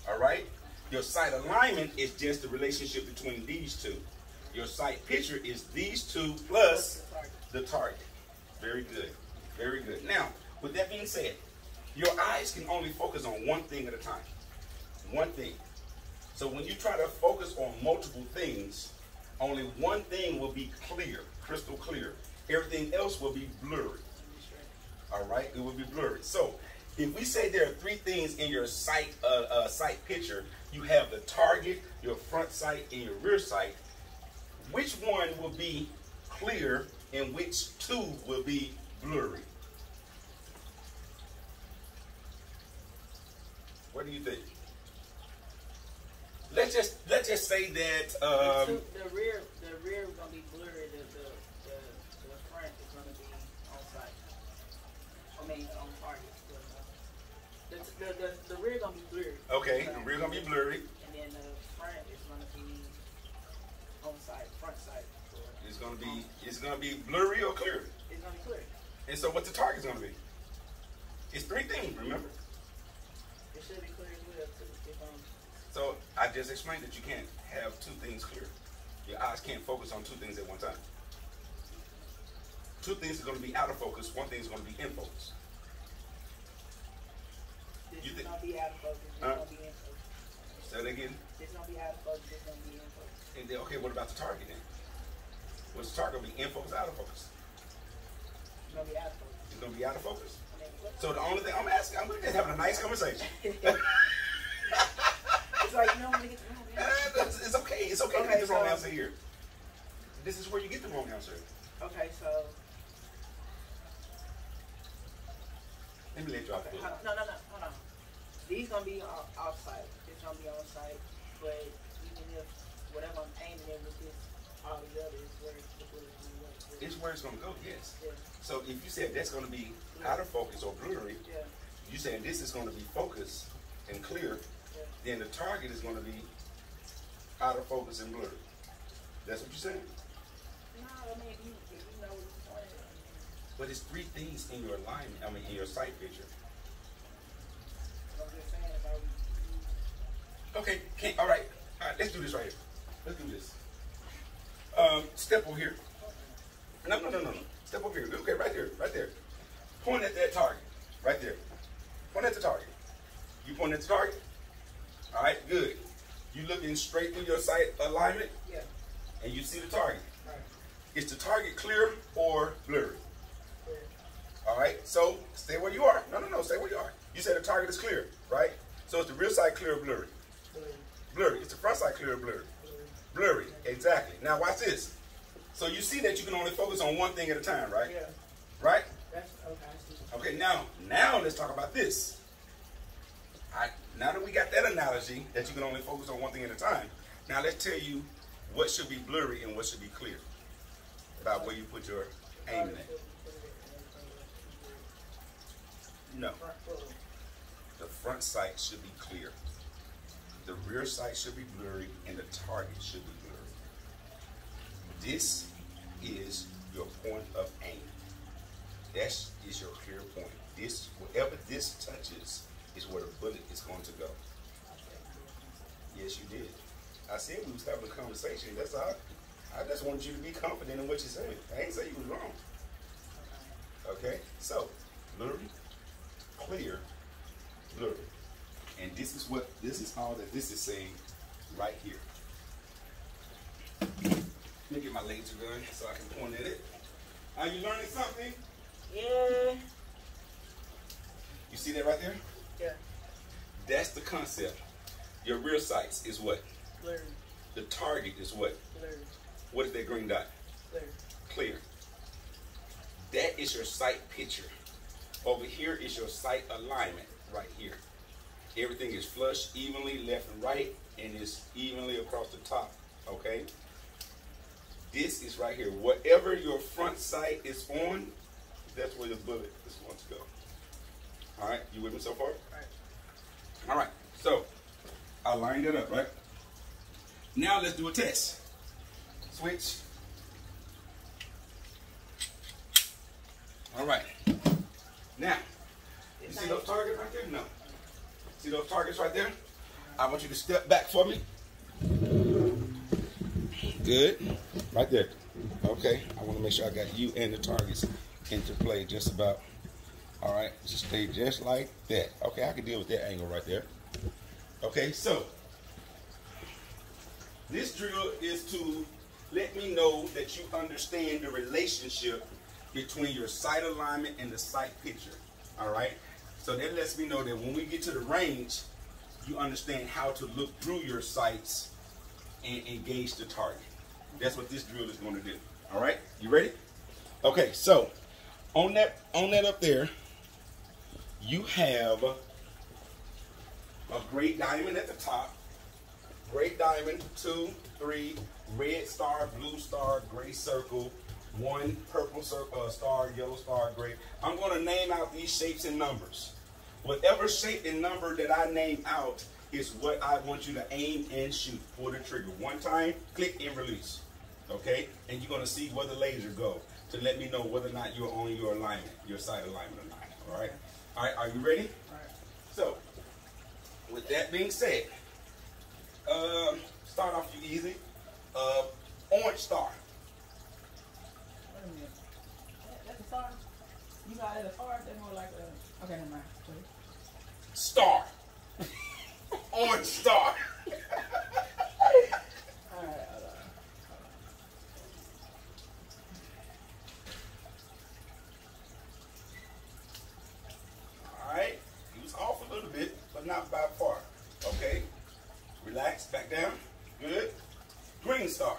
All right? Your sight alignment is just the relationship between these two. Your sight picture is these two plus the target. Very good. Very good. Now, with that being said, your eyes can only focus on one thing at a time. One thing. So when you try to focus on multiple things, only one thing will be clear, crystal clear. Everything else will be blurry. All right, it will be blurry. So if we say there are three things in your sight picture, you have the target, your front sight, and your rear sight. Which one will be clear and which two will be blurry? What do you think? Let's just say that the rear is gonna be blurry. The front is gonna be on sight. I mean on target. The rear gonna be blurry. Okay, the rear gonna be blurry. And then the front is gonna be on sight, front sight. It's gonna be blurry or clear. It's gonna be clear. And so what the target's gonna be? It's three things, remember? It should be clear as well too. So I just explained that you can't have two things clear. Your eyes can't focus on two things at one time. Two things are going to be out of focus. One thing is going to be in focus. This is going to be out of focus. This is going to be in focus. Say that again. This is going to be out of focus. This is going to be in focus. And then, okay, what about the target then? What's the target going to be? In focus, out of focus? It's going to be out of focus. It's going to be out of focus. So the only thing I'm asking, we're just having a nice conversation. It's like, you know, when you get the wrong answer. It's okay. It's okay to get the wrong answer here. This is where you get the wrong answer. Okay, so. Let me let you off the hook. No, hold on. These gonna be off-site. It's gonna be on-site, but even if whatever I'm aiming at with this, all the other is where it's going to go. It's where it's gonna go, yes. Yeah. So if you said that's gonna be out of focus or blurry, Yeah. you saying this is gonna be focused and clear, Yeah. then the target is gonna be out of focus and blurry. That's what you're saying? No, I mean, if you know what you're saying. But it's three things in your alignment, in your sight picture. I'm just saying about Okay, all right, let's do this right here. Let's do this. Step over here. No. Step over here. Okay, right there. Point at that target, right there. Point at the target. You point at the target? All right, good. You looking straight through your sight alignment? Yeah. and you see the target. Right. Is the target clear or blurry? Clear. All right, so stay where you are. No, stay where you are. You said the target is clear, right? So is the rear sight clear or blurry? Blurry. Blurry. Is the front sight clear or blurry? Blurry. Blurry, exactly. Now watch this. So you see that you can only focus on one thing at a time, right? Yeah. Right? That's okay. I see. Okay, now let's talk about this. Now that we got that analogy that you can only focus on one thing at a time, now let's tell you what should be blurry and what should be clear about where you put your aiming at. No. The front sight should be clear. The rear sight should be blurry, and the target should be blurry. This is your point of aim. That is your clear point. This, wherever this touches, is where the bullet is going to go. Yes, you did. I said we was having a conversation. That's all. I just wanted you to be confident in what you're saying. I ain't say you was wrong. Okay? So, blurry, clear, blurry. And this is all that this is saying right here. Let me get my laser gun so I can point at it. Are you learning something? Yeah. You see that right there? Yeah. That's the concept. Your rear sights is what? Blurry. The target is what? Blurry. What is that green dot? Blurry. Clear. That is your sight picture. Over here is your sight alignment right here. Everything is flush, evenly left and right, and is evenly across the top, okay? This is right here. Whatever your front sight is on, that's where the bullet is going to go. All right, you with me so far? Right. All right, so I lined it up, right? Now let's do a test. Switch. All right. Now, you see those targets right there? No. See those targets right there? I want you to step back for me. Good. Right there. Okay. I want to make sure I got you and the targets into play just about. All right. Just stay just like that. Okay. I can deal with that angle right there. Okay. So, this drill is to let me know that you understand the relationship between your sight alignment and the sight picture. All right. So that lets me know that when we get to the range, you understand how to look through your sights and engage the target. That's what this drill is going to do. All right, you ready? Okay, so on that up there, you have a gray diamond at the top. Gray diamond, 2, 3, red star, blue star, gray circle, 1 purple circle, star, yellow star, gray. I'm going to name out these shapes and numbers. Whatever shape and number that I name out is what I want you to aim and shoot. Pull the trigger 1 time, click and release. Okay? And you're going to see where the laser go to let me know whether or not you're on your alignment, your sight alignment or not. All right? All right, are you ready? All right. So, with that being said, start off easy. Orange star. Wait a minute. That's a star? You got it as far? That's more like a... Okay, never mind. Star. Orange star. All right, hold on. All right. He was off a little bit, but not by far. Okay. Relax. Back down. Good. Green star.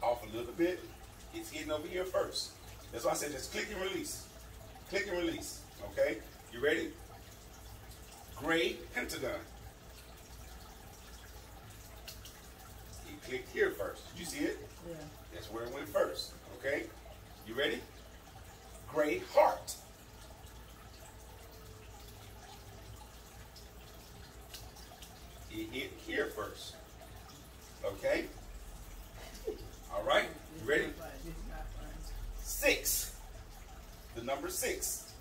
Off a little bit. It's hitting over here first. That's why I said just click and release. Click and release. Okay? You ready? Gray pentagon. He clicked here first. Did you see it? Yeah. That's where it went first. Okay? You ready? Gray heart. It hit here first. Okay? All right? You ready? 6. The number 6.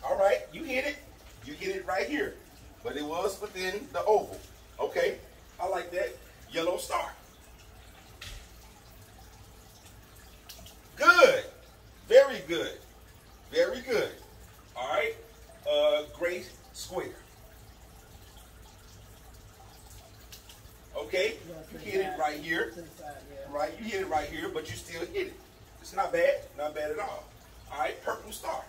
All right, you hit it. You hit it right here. But it was within the oval. Okay, I like that. Yellow star. Good. Very good. Very good. All right. Gray Okay? You hit it right here. Right? You hit it right here, but you still hit it. It's not bad. Not bad at all. All right? Purple star.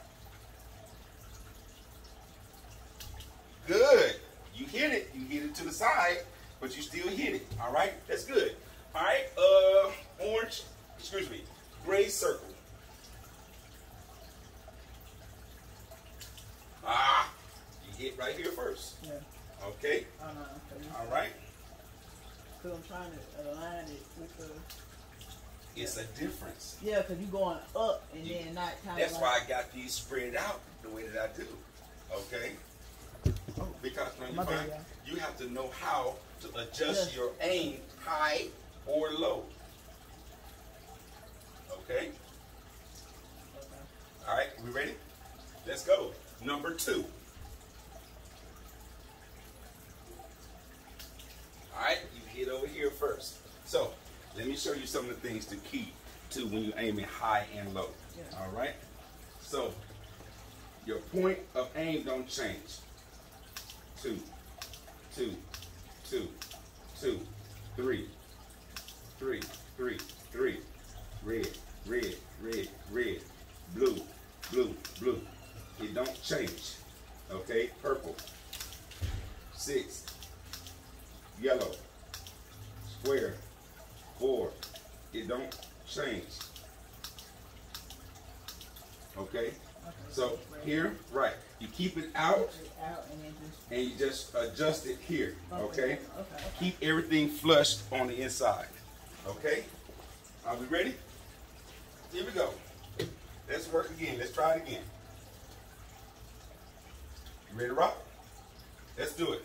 Good. You hit it. You hit it to the side, but you still hit it. All right? That's good. All right? Orange, excuse me, gray circle. Ah, you hit right here first. Yeah. Okay? All right? Because I'm trying to align it with the... It's a difference. Yeah, because you're going up and then not kind of... That's why I got these spread out the way that I do. Okay? Because when you find, you have to know how to adjust your aim high or low. Okay? All right, we ready? Let's go. Number 2. All right, you hit over here first. So, let me show you some of the things to keep to when you're aiming high and low. Yeah. All right? So, your point of aim don't change. 2, 2, 2, 2, 3, 3, 3, 3. Red, red, red, red. Blue, blue, blue. It don't change. Okay? Purple. 6. Yellow. Square. 4. It don't change. Okay? So here, right. You keep it out and you just adjust it here. Okay? Keep everything flushed on the inside. Okay? Are we ready? Here we go. Let's work again. Let's try it again. You ready to rock? Let's do it.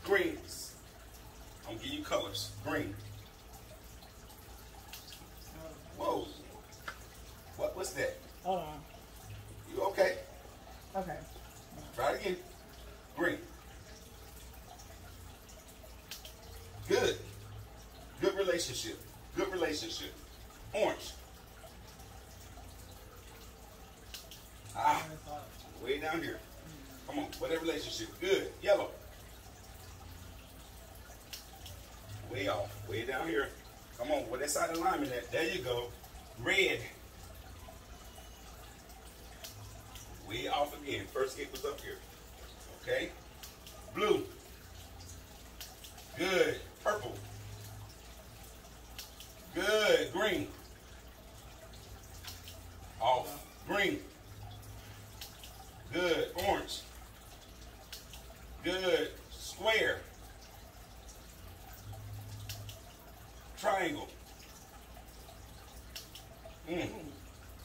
Greens. I'm gonna give you colors. Green. Whoa. What's that? Hold on. You okay? Okay. Try it again. Green. Good. Good relationship. Good relationship. Orange. Ah. Way down here. Come on. Whatever relationship. Good. Yellow. Way off. Way down here. Come on. Where that side alignment at? There you go. Red. Way off again. First hit was up here. Okay. Blue. Good. Purple. Good. Green. Off. Green. Good. Orange. Good. Square. Triangle.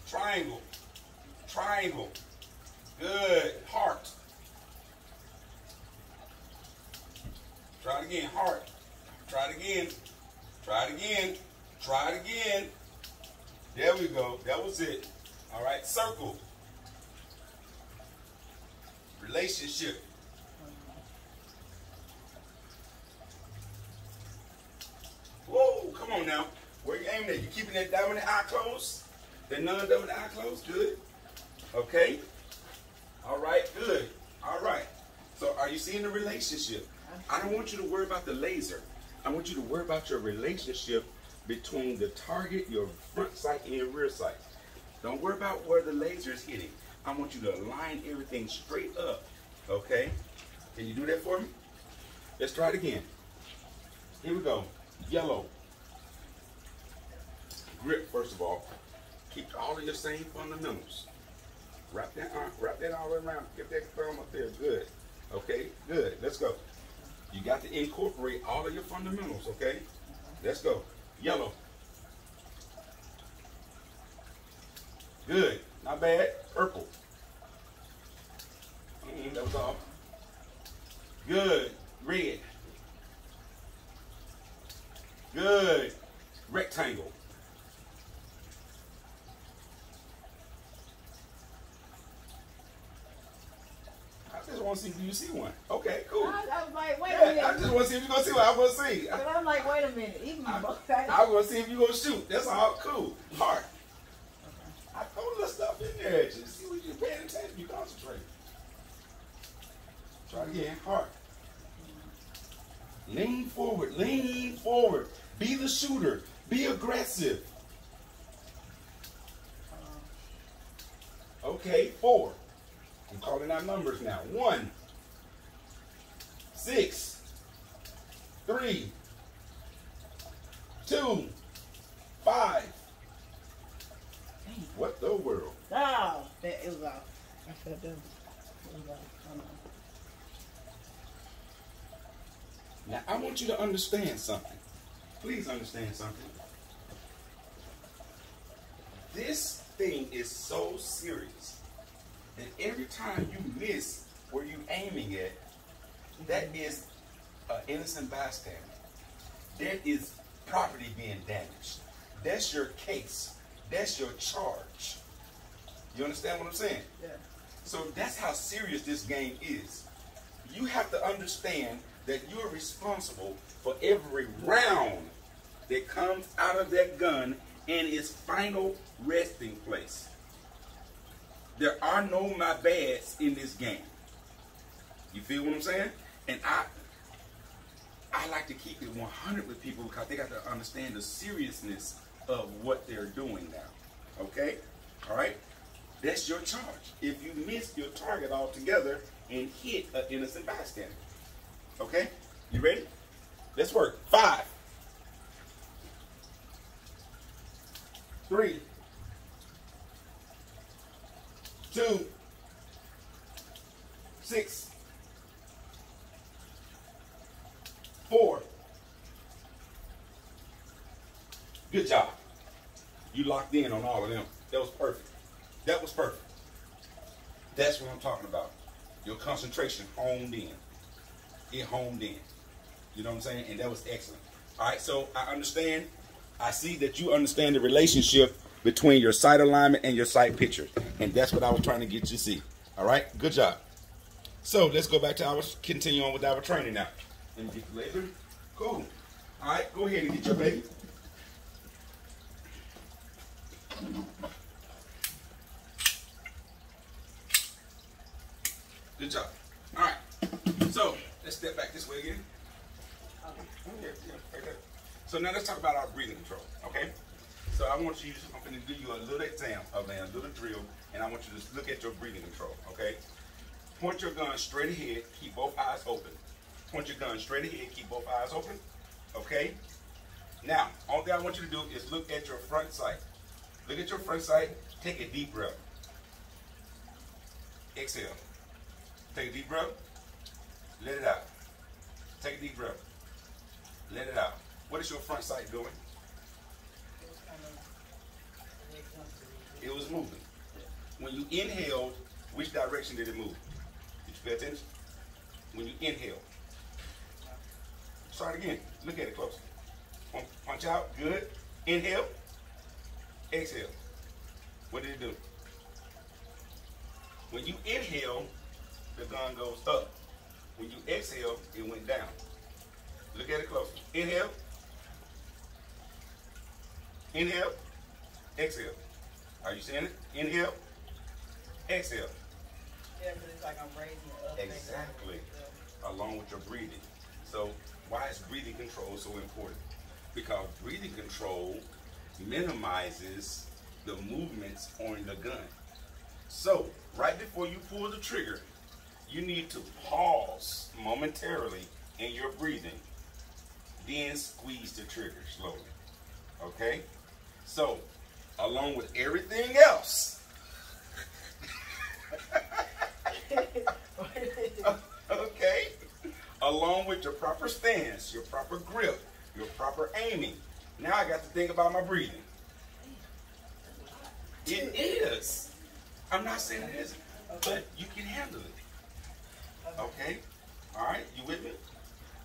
Triangle. Triangle. Good. Heart. Try it again. Heart. Try it again. Try it again. Try it again. There we go. That was it. All right. Circle. Relationship. Whoa. Come on now. Where you aiming at? You keeping that dominant eye closed? That non-dominant eye closed? Good. Okay. All right. Good. All right. So are you seeing the relationship? I don't want you to worry about the laser. I want you to worry about your relationship between the target, your front sight, and your rear sight. Don't worry about where the laser is hitting. I want you to align everything straight up. Okay? Can you do that for me? Let's try it again. Here we go. Yellow. Grip, first of all. Keep all of your same fundamentals. Wrap that all around. Get that thumb up there. Good. Okay? Good. Let's go. You got to incorporate all of your fundamentals, okay? Let's go. Yellow. Good. Not bad. Purple. That was all. Good. Red. Good. Rectangle. I just want to see if you see one. Okay, cool. I was like, wait a minute. I just want to see if you're going to see what I'm going to see. But I'm like, wait a minute. I was going to see if you're going to shoot. That's all. Cool. Heart. I throw a little stuff in there. Just see what you're paying attention. You concentrate. Try again. Heart. Lean forward. Lean forward. Be the shooter. Be aggressive. Okay, 4. I'm calling out numbers now. 1, 6, 3, 2, 5. What the world? Oh, it was off. I felt that. It was off. Now, I want you to understand something. Please understand something. This thing is so serious that every time you miss where you're aiming at, that is an innocent bystander. That is property being damaged. That's your case. That's your charge. You understand what I'm saying? Yeah. So that's how serious this game is. You have to understand that you're responsible for every round that comes out of that gun in its final resting place. There are no my bads in this game. You feel what I'm saying? And I like to keep it 100 with people because they got to understand the seriousness of what they're doing now. Okay? All right? That's your charge. If you miss your target altogether and hit an innocent bystander. Okay? You ready? Let's work. 5, 3, 2, 6, 4. Good job. You locked in on all of them. That was perfect. That was perfect. That's what I'm talking about. Your concentration honed in. It honed in. You know what I'm saying? And that was excellent. All right, so I understand. I see that you understand the relationship between your sight alignment and your sight picture. And that's what I was trying to get you to see. All right, good job. So let's go back to continue on with our training now. Let me get the laser. Cool. All right, go ahead and get your baby. Good job. All right. So let's step back this way again. Yeah, right there. So now let's talk about our breathing control. Okay. So I'm going to do you a little exam of a little drill, and I want you to look at your breathing control. Okay. Point your gun straight ahead. Keep both eyes open. Point your gun straight ahead. Keep both eyes open. Okay. Now, all thing I want you to do is look at your front sight. Look at your front sight. Take a deep breath. Exhale. Take a deep breath. Let it out. Take a deep breath. Let it out. What is your front sight doing? It was moving. When you inhaled, which direction did it move? Did you pay attention? When you inhaled. Try it again. Look at it close. Punch out. Good. Inhale. Exhale. What did it do? When you inhale, the gun goes up. When you exhale, it went down. Look at it close. Inhale. Inhale. Exhale. Are you seeing it? Inhale. Exhale. Yeah, because it's like I'm raising it up. Exactly. Along with your breathing. So why is breathing control so important? Because breathing control minimizes the movements on the gun. So right before you pull the trigger, you need to pause momentarily in your breathing, then squeeze the trigger slowly. Okay? So, along with everything else, okay, along with your proper stance, your proper grip, your proper aiming, now I got to think about my breathing. It is. I'm not saying it isn't, but you can handle it. Okay? All right, you with me?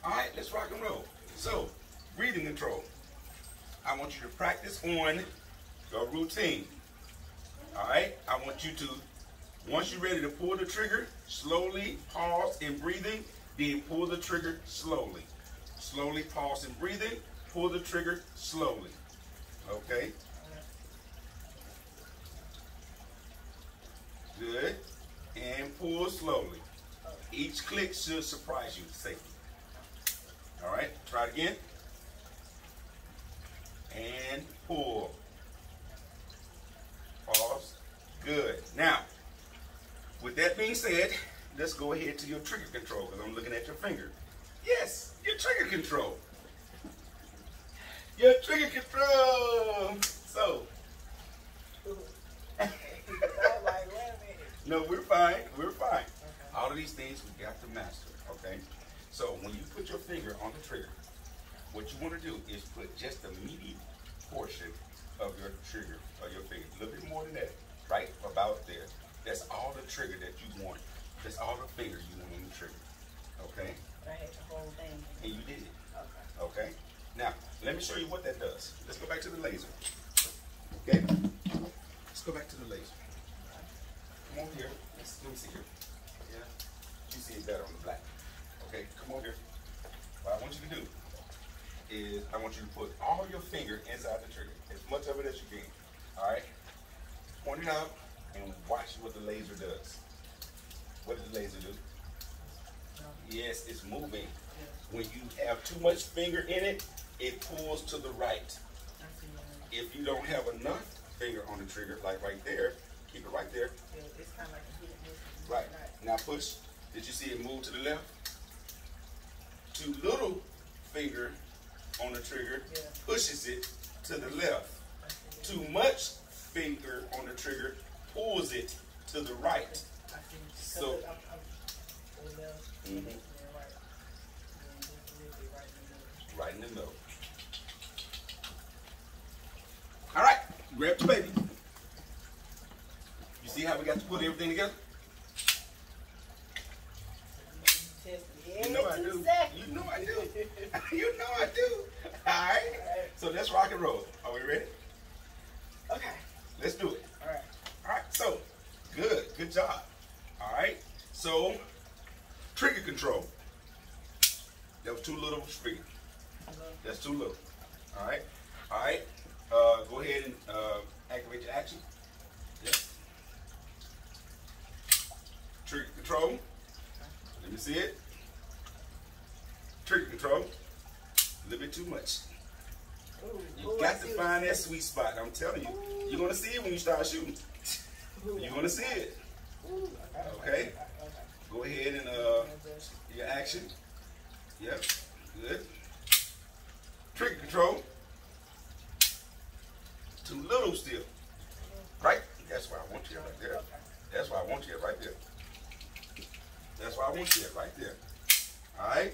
All right, let's rock and roll. So, breathing control. I want you to practice on your routine. All right? I want you to, once you're ready to pull the trigger, slowly pause in breathing, then pull the trigger slowly. Slowly pause in breathing, pull the trigger slowly. Okay? Good. And pull slowly. Each click should surprise you safely. All right? Try it again. And pull. Pause. Good. Now, with that being said, let's go ahead to your trigger control because I'm looking at your finger. Yes, your trigger control. Your trigger control. So. No, we're fine. We're fine. Okay. All of these things we got to master. Okay. So when you put your finger on the trigger, what you want to do is put just the median portion of your trigger, of your finger, a little bit more than that, right about there. That's all the trigger that you want. That's all the finger you want on the trigger. Okay? I had the whole thing. And you did it. Okay. Okay? Now, let me show you what that does. Let's go back to the laser. Okay? Let's go back to the laser. Come on here. Let me see here. Yeah? You see it better on the black. Okay? Come on here. What I want you to do is I want you to put all your finger inside the trigger, as much of it as you can. All right? Point it out and watch what the laser does. What does the laser do? Yes, it's moving. When you have too much finger in it, it pulls to the right. If you don't have enough finger on the trigger, like right there, keep it right there. Yeah, it's kind of like a hit and miss. Right. Now push. Did you see it move to the left? Too little finger on the trigger pushes it to the left. Too much finger on the trigger pulls it to the right. So, right in the middle. All right, grab the baby. You see how we got to put everything together? You know I do. You know I do. You know I do. All right. So let's rock and roll. Are we ready? Okay. Let's do it. All right. All right. So, good. Good job. All right. So, trigger control. That was too little finger. That's too little. All right. All right. Go ahead and activate your action. Yep. Trigger control. Let me see it. Trigger control. A little bit too much. You got to find that sweet spot. I'm telling you. You're going to see it when you start shooting. You're going to see it. Okay? Go ahead and your action. Yep. Good. Trigger control. Too little still. Right? That's why I want you right there. That's why I want you right there. That's why I want you right there. Alright?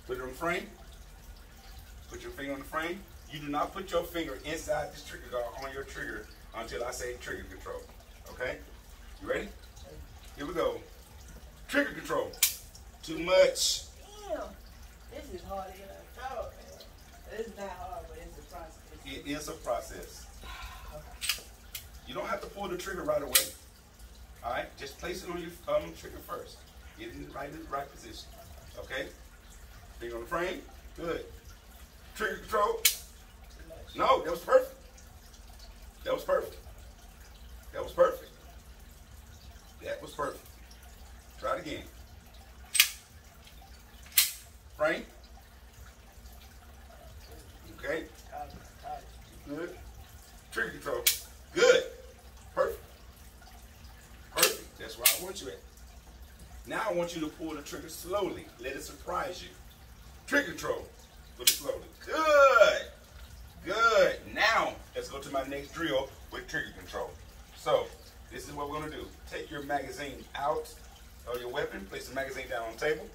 Put it on the frame. Put your finger on the frame. You do not put your finger inside this trigger guard on your trigger until I say trigger control. Okay? You ready? Here we go. Trigger control. Too much. Damn. This is harder than I thought, man. It's not hard, but it's a process. It is a process. You don't have to pull the trigger right away. All right? Just place it on your trigger first. Get it in the right position. Okay? Finger on the frame. Good. Trigger control. No, that was perfect. That was perfect. That was perfect. That was perfect. Try it again. Frame. Okay. Good. Trigger control. Good. Perfect. Perfect. That's where I want you at. Now I want you to pull the trigger slowly. Let it surprise you. Trigger control. Put it slowly. Good. Good. Now let's go to my next drill with trigger control. So this is what we're going to do. Take your magazine out of your weapon. Place the magazine down on the table.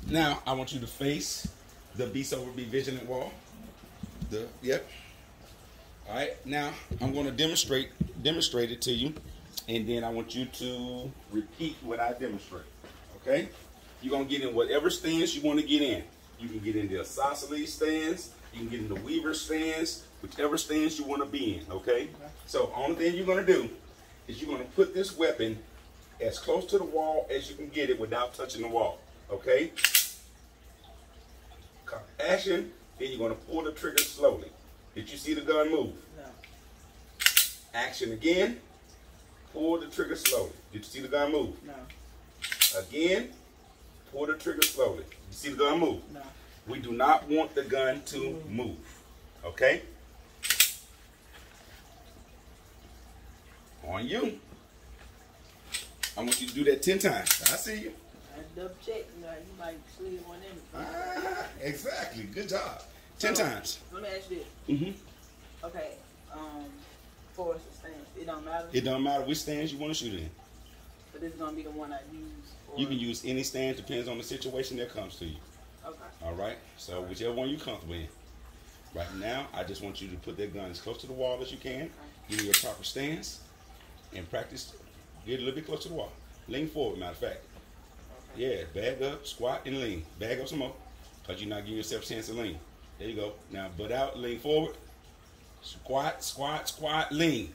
Now I want you to face the Beast Over Be Vigilant wall. Yep. All right. Now I'm going to demonstrate it to you, and then I want you to repeat what I demonstrate. Okay. You're going to get in whatever stance you want to get in. You can get in the isosceles stance. You can get in the Weaver stance. Whichever stance you want to be in. Okay. So only thing you're going to do is you're going to put this weapon as close to the wall as you can get it without touching the wall. Okay. Action. Then you're going to pull the trigger slowly. Did you see the gun move? No. Action again. Pull the trigger slowly. Did you see the gun move? No. Again, pull the trigger slowly. You see the gun move? No. We do not want the gun to move. Okay? On you. I want you to do that 10 times. I see you. I double check. You might sleep on them. Exactly. Good job. 10 times. Let me ask you this. Okay. For us to stand, it don't matter. It don't matter which stands you want to shoot in. But this is gonna be the one I use. You can use any stand. Depends on the situation that comes to you. Okay. All right. So whichever one you're comfortable in. Right now, I just want you to put that gun as close to the wall as you can. Give me your proper stance and practice. Get a little bit close to the wall. Lean forward, matter of fact. Okay. Yeah, bag up, squat, and lean. Bag up some more, because you're not giving yourself a chance to lean. There you go. Now, butt out, lean forward. Squat, squat, squat, lean.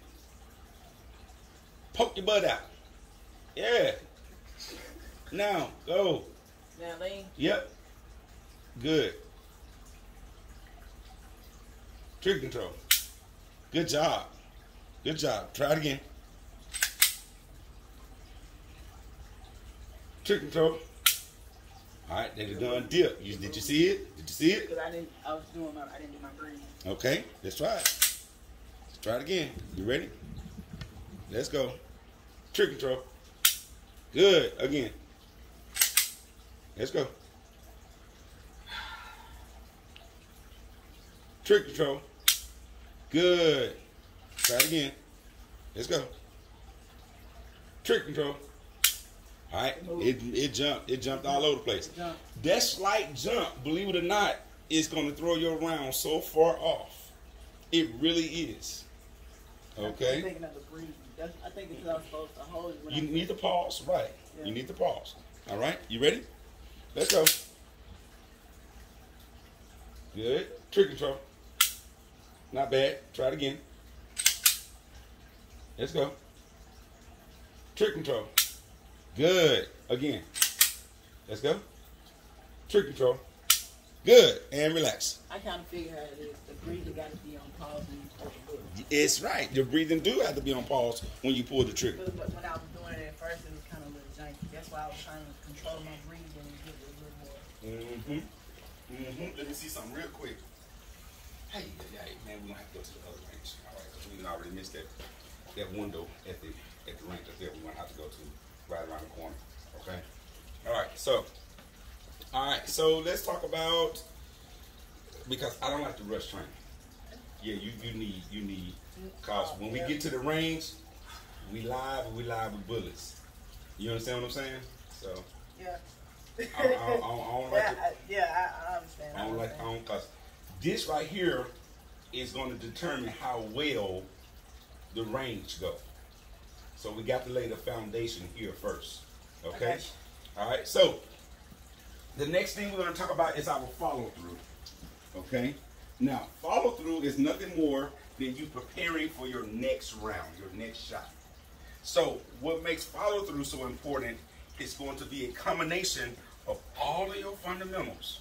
Poke your butt out. Yeah. Now, go. Now, lean. Yep. Good. Trigger control. Good job. Good job. Try it again. Trigger control. All right, there the gun dip. Did you see it? Did you see it? Because I didn't do my breathing. Okay, let's try it. Let's try it again. You ready? Let's go. Trigger control. Good. Again. Let's go. Trigger control. Good. Try it again. Let's go. Trigger control. All right. It jumped. It jumped all over the place. That slight jump, believe it or not, is going to throw your round so far off. It really is. Okay. I'm thinking of the breathing. I think it's I'm supposed to hold it. You need to pause. Right. Yeah. You need to pause. All right. You ready? Let's go. Good. Trigger control. Not bad. Try it again. Let's go. Trigger control. Good. Again. Let's go. Trigger control. Good. And relax. I kind of figure how it is. The breathing got to be on pause when you pull the trigger. It's right. Your breathing do have to be on pause when you pull the trigger. But when I was doing it at first, it was kind of a little janky. That's why I was trying to control my breathing and get it a little more. Let me see something real quick. Hey, man, we're going to have to go to the other range. All right, because we already missed that window at the range up there. We're going to have to go to right around the corner. Okay? All right, so let's talk about, because I don't like to rush training. Yeah, you need, because when we get to the range, we live with bullets. You understand what I'm saying? So, yeah. I don't like to, I understand. I don't like, because this right here is going to determine how well the range go. So we got to lay the foundation here first. Okay? All right, so the next thing we're going to talk about is our follow through. Okay? Now, follow through is nothing more than you preparing for your next round, your next shot. So what makes follow through so important is going to be a combination of all of your fundamentals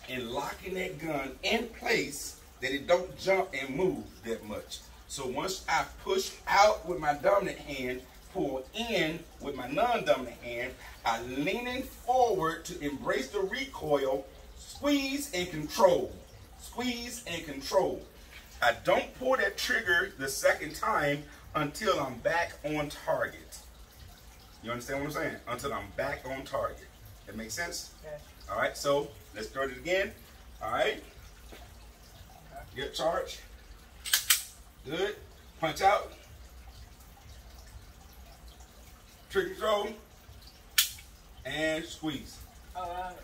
and locking that gun in place that it don't jump and move that much. So once I push out with my dominant hand, pull in with my non-dominant hand, I leaning forward to embrace the recoil, squeeze and control. Squeeze and control. I don't pull that trigger the second time until I'm back on target. You understand what I'm saying? Until I'm back on target. That makes sense? Okay. All right, so let's start it again. All right. Get charged. Good. Punch out. Trigger control. And squeeze. All right.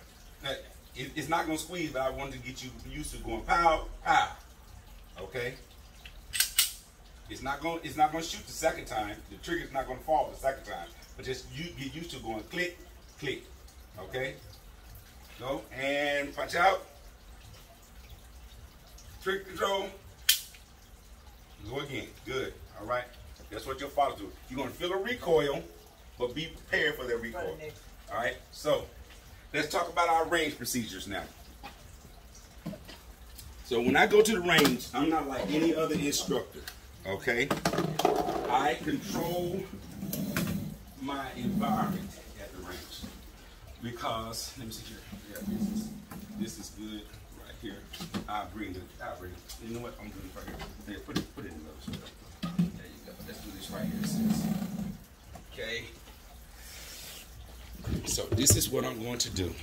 Now, it's not going to squeeze, but I wanted to get you used to going pow, pow. Okay? It's not going to shoot the second time. The trigger's not going to fall the second time. But just you get used to going click, click. Okay? Go and punch out. Trigger control. Go again. Good. All right. That's what you'll follow through. You're going to feel a recoil, but be prepared for that recoil. All right. So let's talk about our range procedures now. So when I go to the range, I'm not like any other instructor. Okay. I control my environment at the range. because, let me see here. Yeah, this is good right here. I'll bring it. You know what? I'm doing it right here. Yeah, put it in the middle. There you go. Let's do this right here, sis. Okay. So this is what I'm going to do.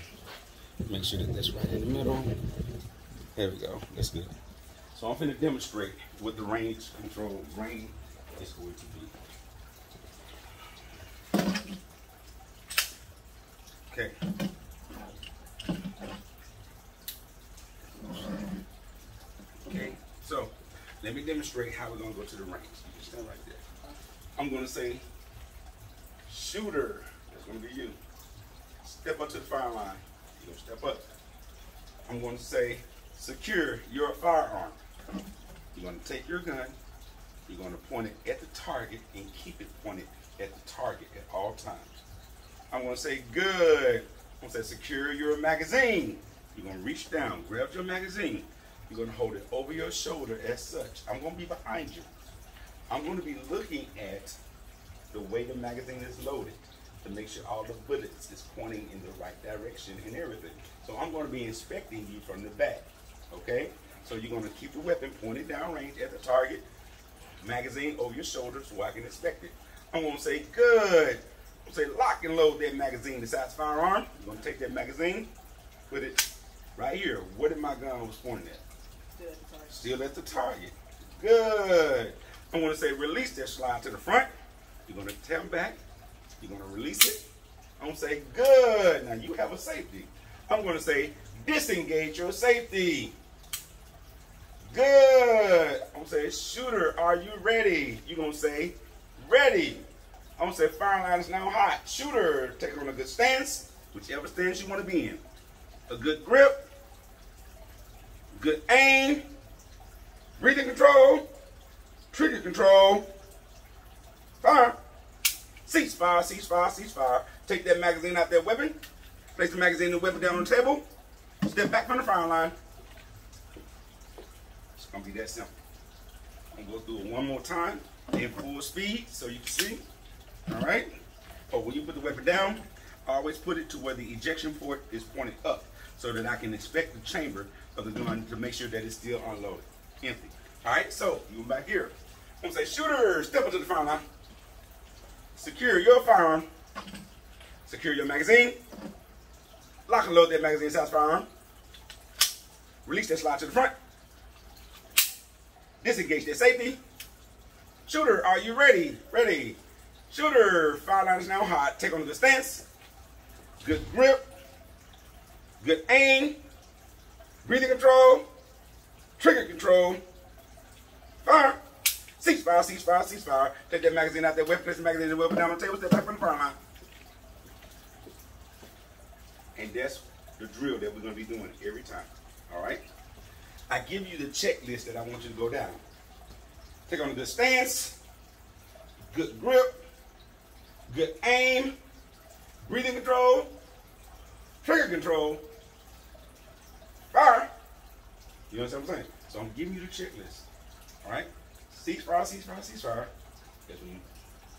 Make sure that that's right in the middle. There we go. That's good. So I'm going to demonstrate what the range control range is going to be. Okay. Okay. So let me demonstrate how we're going to go to the range. You can stand right there. I'm going to say, shooter. That's going to be you. Step up to the firing line. You're going to step up. I'm going to say, secure your firearm. You're going to take your gun. You're going to point it at the target and keep it pointed at the target at all times. I'm going to say, good. I'm going to say, secure your magazine. You're going to reach down, grab your magazine. You're going to hold it over your shoulder as such. I'm going to be behind you. I'm going to be looking at the way the magazine is loaded to make sure all the bullets is pointing in the right direction and everything. So I'm going to be inspecting you from the back. Okay? So you're going to keep the weapon pointed downrange at the target, magazine over your shoulder so I can inspect it. I'm going to say, good. I'm going to say, lock and load that magazine inside the firearm. You're going to take that magazine, put it right here. Where did my gun was pointing at? Still at the target. Good. I'm going to say, release that slide to the front. You're going to tap back. You're going to release it. I'm going to say, good. Now you have a safety. I'm going to say, disengage your safety. Good. I'm going to say, shooter, are you ready? You're going to say, ready. I'm going to say, firing line is now hot. Shooter, take on a good stance, whichever stance you want to be in. A good grip, good aim, breathing control, trigger control, fire. Cease fire, cease fire, cease fire. Take that magazine out that weapon. Place the magazine and the weapon down on the table. Step back from the firing line. It's going to be that simple. I'm going to go through it one more time in full speed so you can see. All right? But when you put the weapon down, always put it to where the ejection port is pointed up so that I can inspect the chamber of the gun to make sure that it's still unloaded, empty. All right? So, you go back here. I'm going to say, shooter, step up to the firing line. Secure your firearm. Secure your magazine. Lock and load that magazine inside the firearm. Release that slide to the front. Disengage that safety. Shooter, are you ready? Ready. Shooter, fire line is now hot. Take on the stance. Good grip. Good aim. Breathing control. Trigger control. Fire. Cease fire, cease fire, cease fire. Take that magazine out there, weapon, place the magazine and the weapon down on the table, step back from the front line. And that's the drill that we're going to be doing every time. All right? I give you the checklist that I want you to go down. Take on a good stance, good grip, good aim, breathing control, trigger control, fire. You understand what I'm saying? So I'm giving you the checklist. All right? Cease fire, cease fire, cease fire. That's when you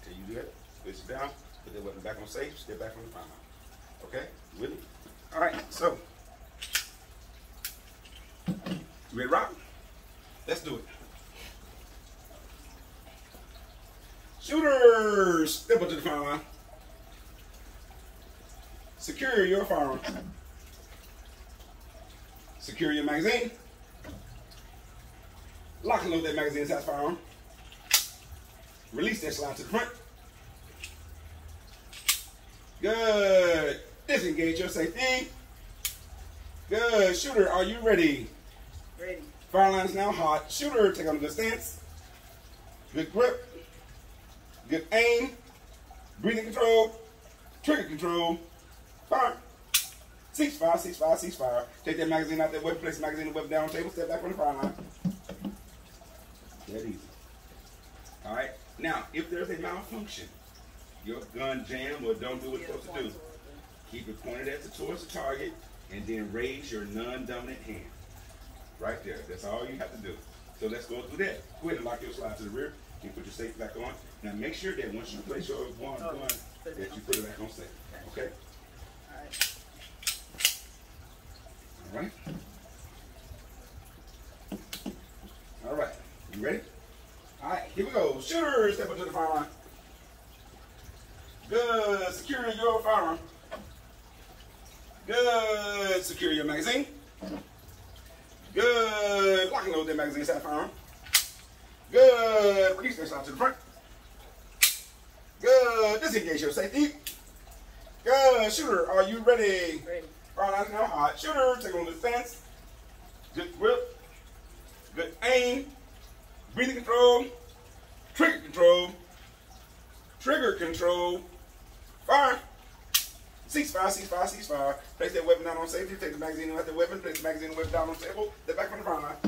tell you do that. Place it down, put that weapon back on safe, step back from the fire line. Okay? You with me? All right, so you ready to rock? Let's do it. Shooters, step up to the firing line. Secure your firearm. Secure your magazine. Lock and load that magazine inside the firearm. Release that slide to the front. Good. Disengage your safety. Good. Shooter, are you ready? Ready. Fire line is now hot. Shooter, take on a good stance. Good grip. Good aim. Breathing control. Trigger control. Fire. Cease fire, cease fire, cease fire. Take that magazine out there, weapon, place the magazine and weapon down on the table, step back from the fire line. That easy. All right. Now, if there's a malfunction, your gun jammed or don't do what it's supposed to do, keep it pointed towards the target, and then raise your non-dominant hand. Right there. That's all you have to do. So let's go through that. Go ahead and lock your slide to the rear and put your safe back on. Now make sure that once you place your gun, that you put it back on safe. Okay? All right. Shooter, step up to the firearm. Good. Secure your firearm. Good. Secure your magazine. Good. Lock and load that magazine inside the firearm. Good. Release that shot to the front. Good. Disengage your safety. Good. Shooter, are you ready? Ready. Fire line now hot. Shooter, take on the stance. Good grip. Good aim. Breathing control. Trigger control. Trigger control. Fire. Ceasefire, ceasefire, ceasefire. Place that weapon down on safety. Take the magazine out the weapon. Place the magazine and weapon down on the table. Step back from the fire line. I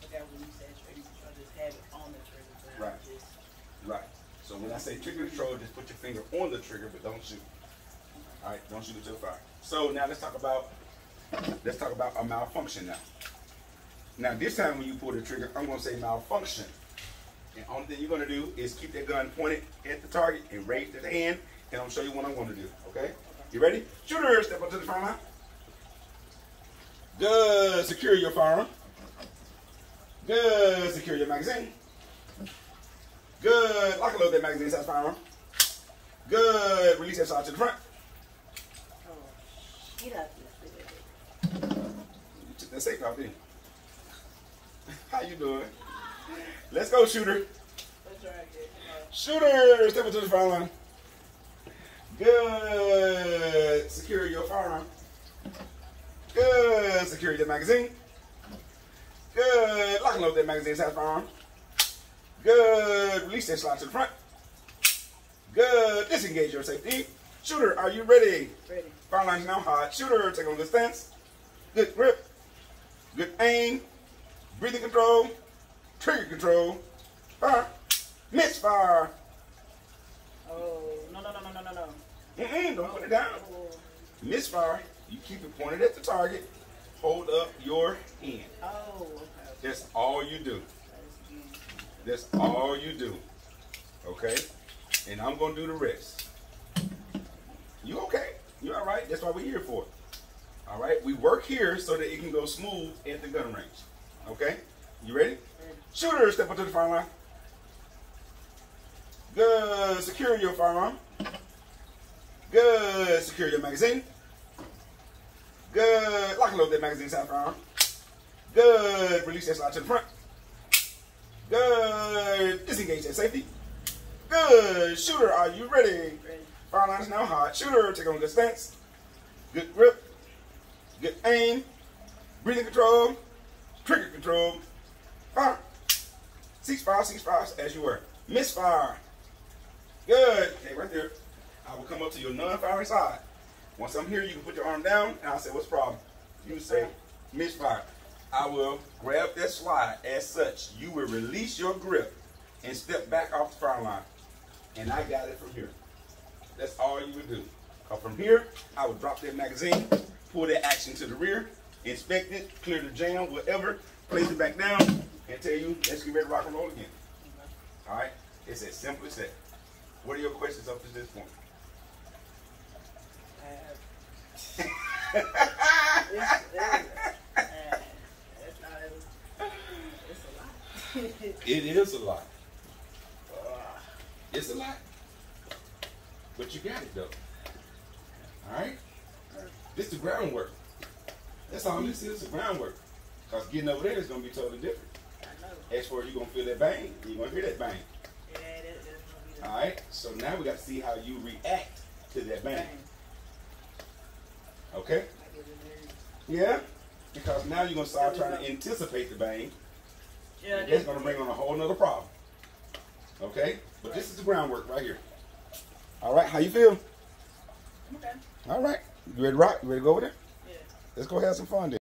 forgot when you said trigger control, just have it on the trigger. Right. Right. So when I say trigger control, just put your finger on the trigger, but don't shoot. All right, don't shoot until fire. So now let's talk about a malfunction now. Now this time when you pull the trigger, I'm gonna say malfunction. And only thing you're gonna do is keep that gun pointed at the target and raise the hand, and I'm gonna show you what I'm gonna do. Okay? You ready? Shooter, step up to the firearm. Good. Secure your firearm. Good. Secure your magazine. Good. Lock and load that magazine inside the firearm. Good. Release that shot to the front. Oh, get out here. You took that safe off, didn't you? How you doing? Let's go, shooter. Let's try again. Shooter, step into the fire line. Good. Secure your firearm. Good. Secure your magazine. Good. Lock and load that magazine inside the firearm. Good. Release that slot to the front. Good. Disengage your safety. Shooter, are you ready? Ready. Fire line is now hot. Shooter, take on the stance. Good grip. Good aim. Breathing control. Trigger control. Fire. Misfire. Oh, no. Don't put it down. Oh, Misfire. You keep it pointed at the target. Hold up your hand. okay. That's all you do. That's all you do. Okay? And I'm going to do the rest. You okay? You all right? That's what we're here for. All right? We work here so that it can go smooth at the gun range. Okay? You ready? Shooter, step up to the fire line. Good. Secure your firearm. Good. Secure your magazine. Good. Lock and load that magazine inside the firearm. Good. Release that slot to the front. Good. Disengage that safety. Good. Shooter, are you ready? Ready. Fire line is now hot. Shooter, take on good stance. Good grip. Good aim. Breathing control. Trigger control. Fire. Ceasefire as you were. Misfire. Good. Okay, right there. I will come up to your non-firing side. Once I'm here, you can put your arm down, and I'll say, what's the problem? You say, misfire. I will grab that slide as such. You will release your grip and step back off the fire line. And I got it from here. That's all you would do. From here, I would drop that magazine, pull that action to the rear, inspect it, clear the jam, whatever, place it back down, and tell you, let's get ready to rock and roll again. All right? It's as simple as that. What are your questions up to this point? It is a lot. It's a lot. But you got it, though. All right? This is the groundwork. That's all this is, the groundwork. Because getting over there is going to be totally different. As far as you're going to feel that bang, you're going to hear that bang. All right? So now we got to see how you react to that bang. Okay? Yeah? Because now you're going to start trying to anticipate the bang. And that's going to bring on a whole nother problem. Okay? But this is the groundwork right here. All right? How you feel? Okay. All right. You ready to rock? You ready to go over there? Yeah. Let's go have some fun then.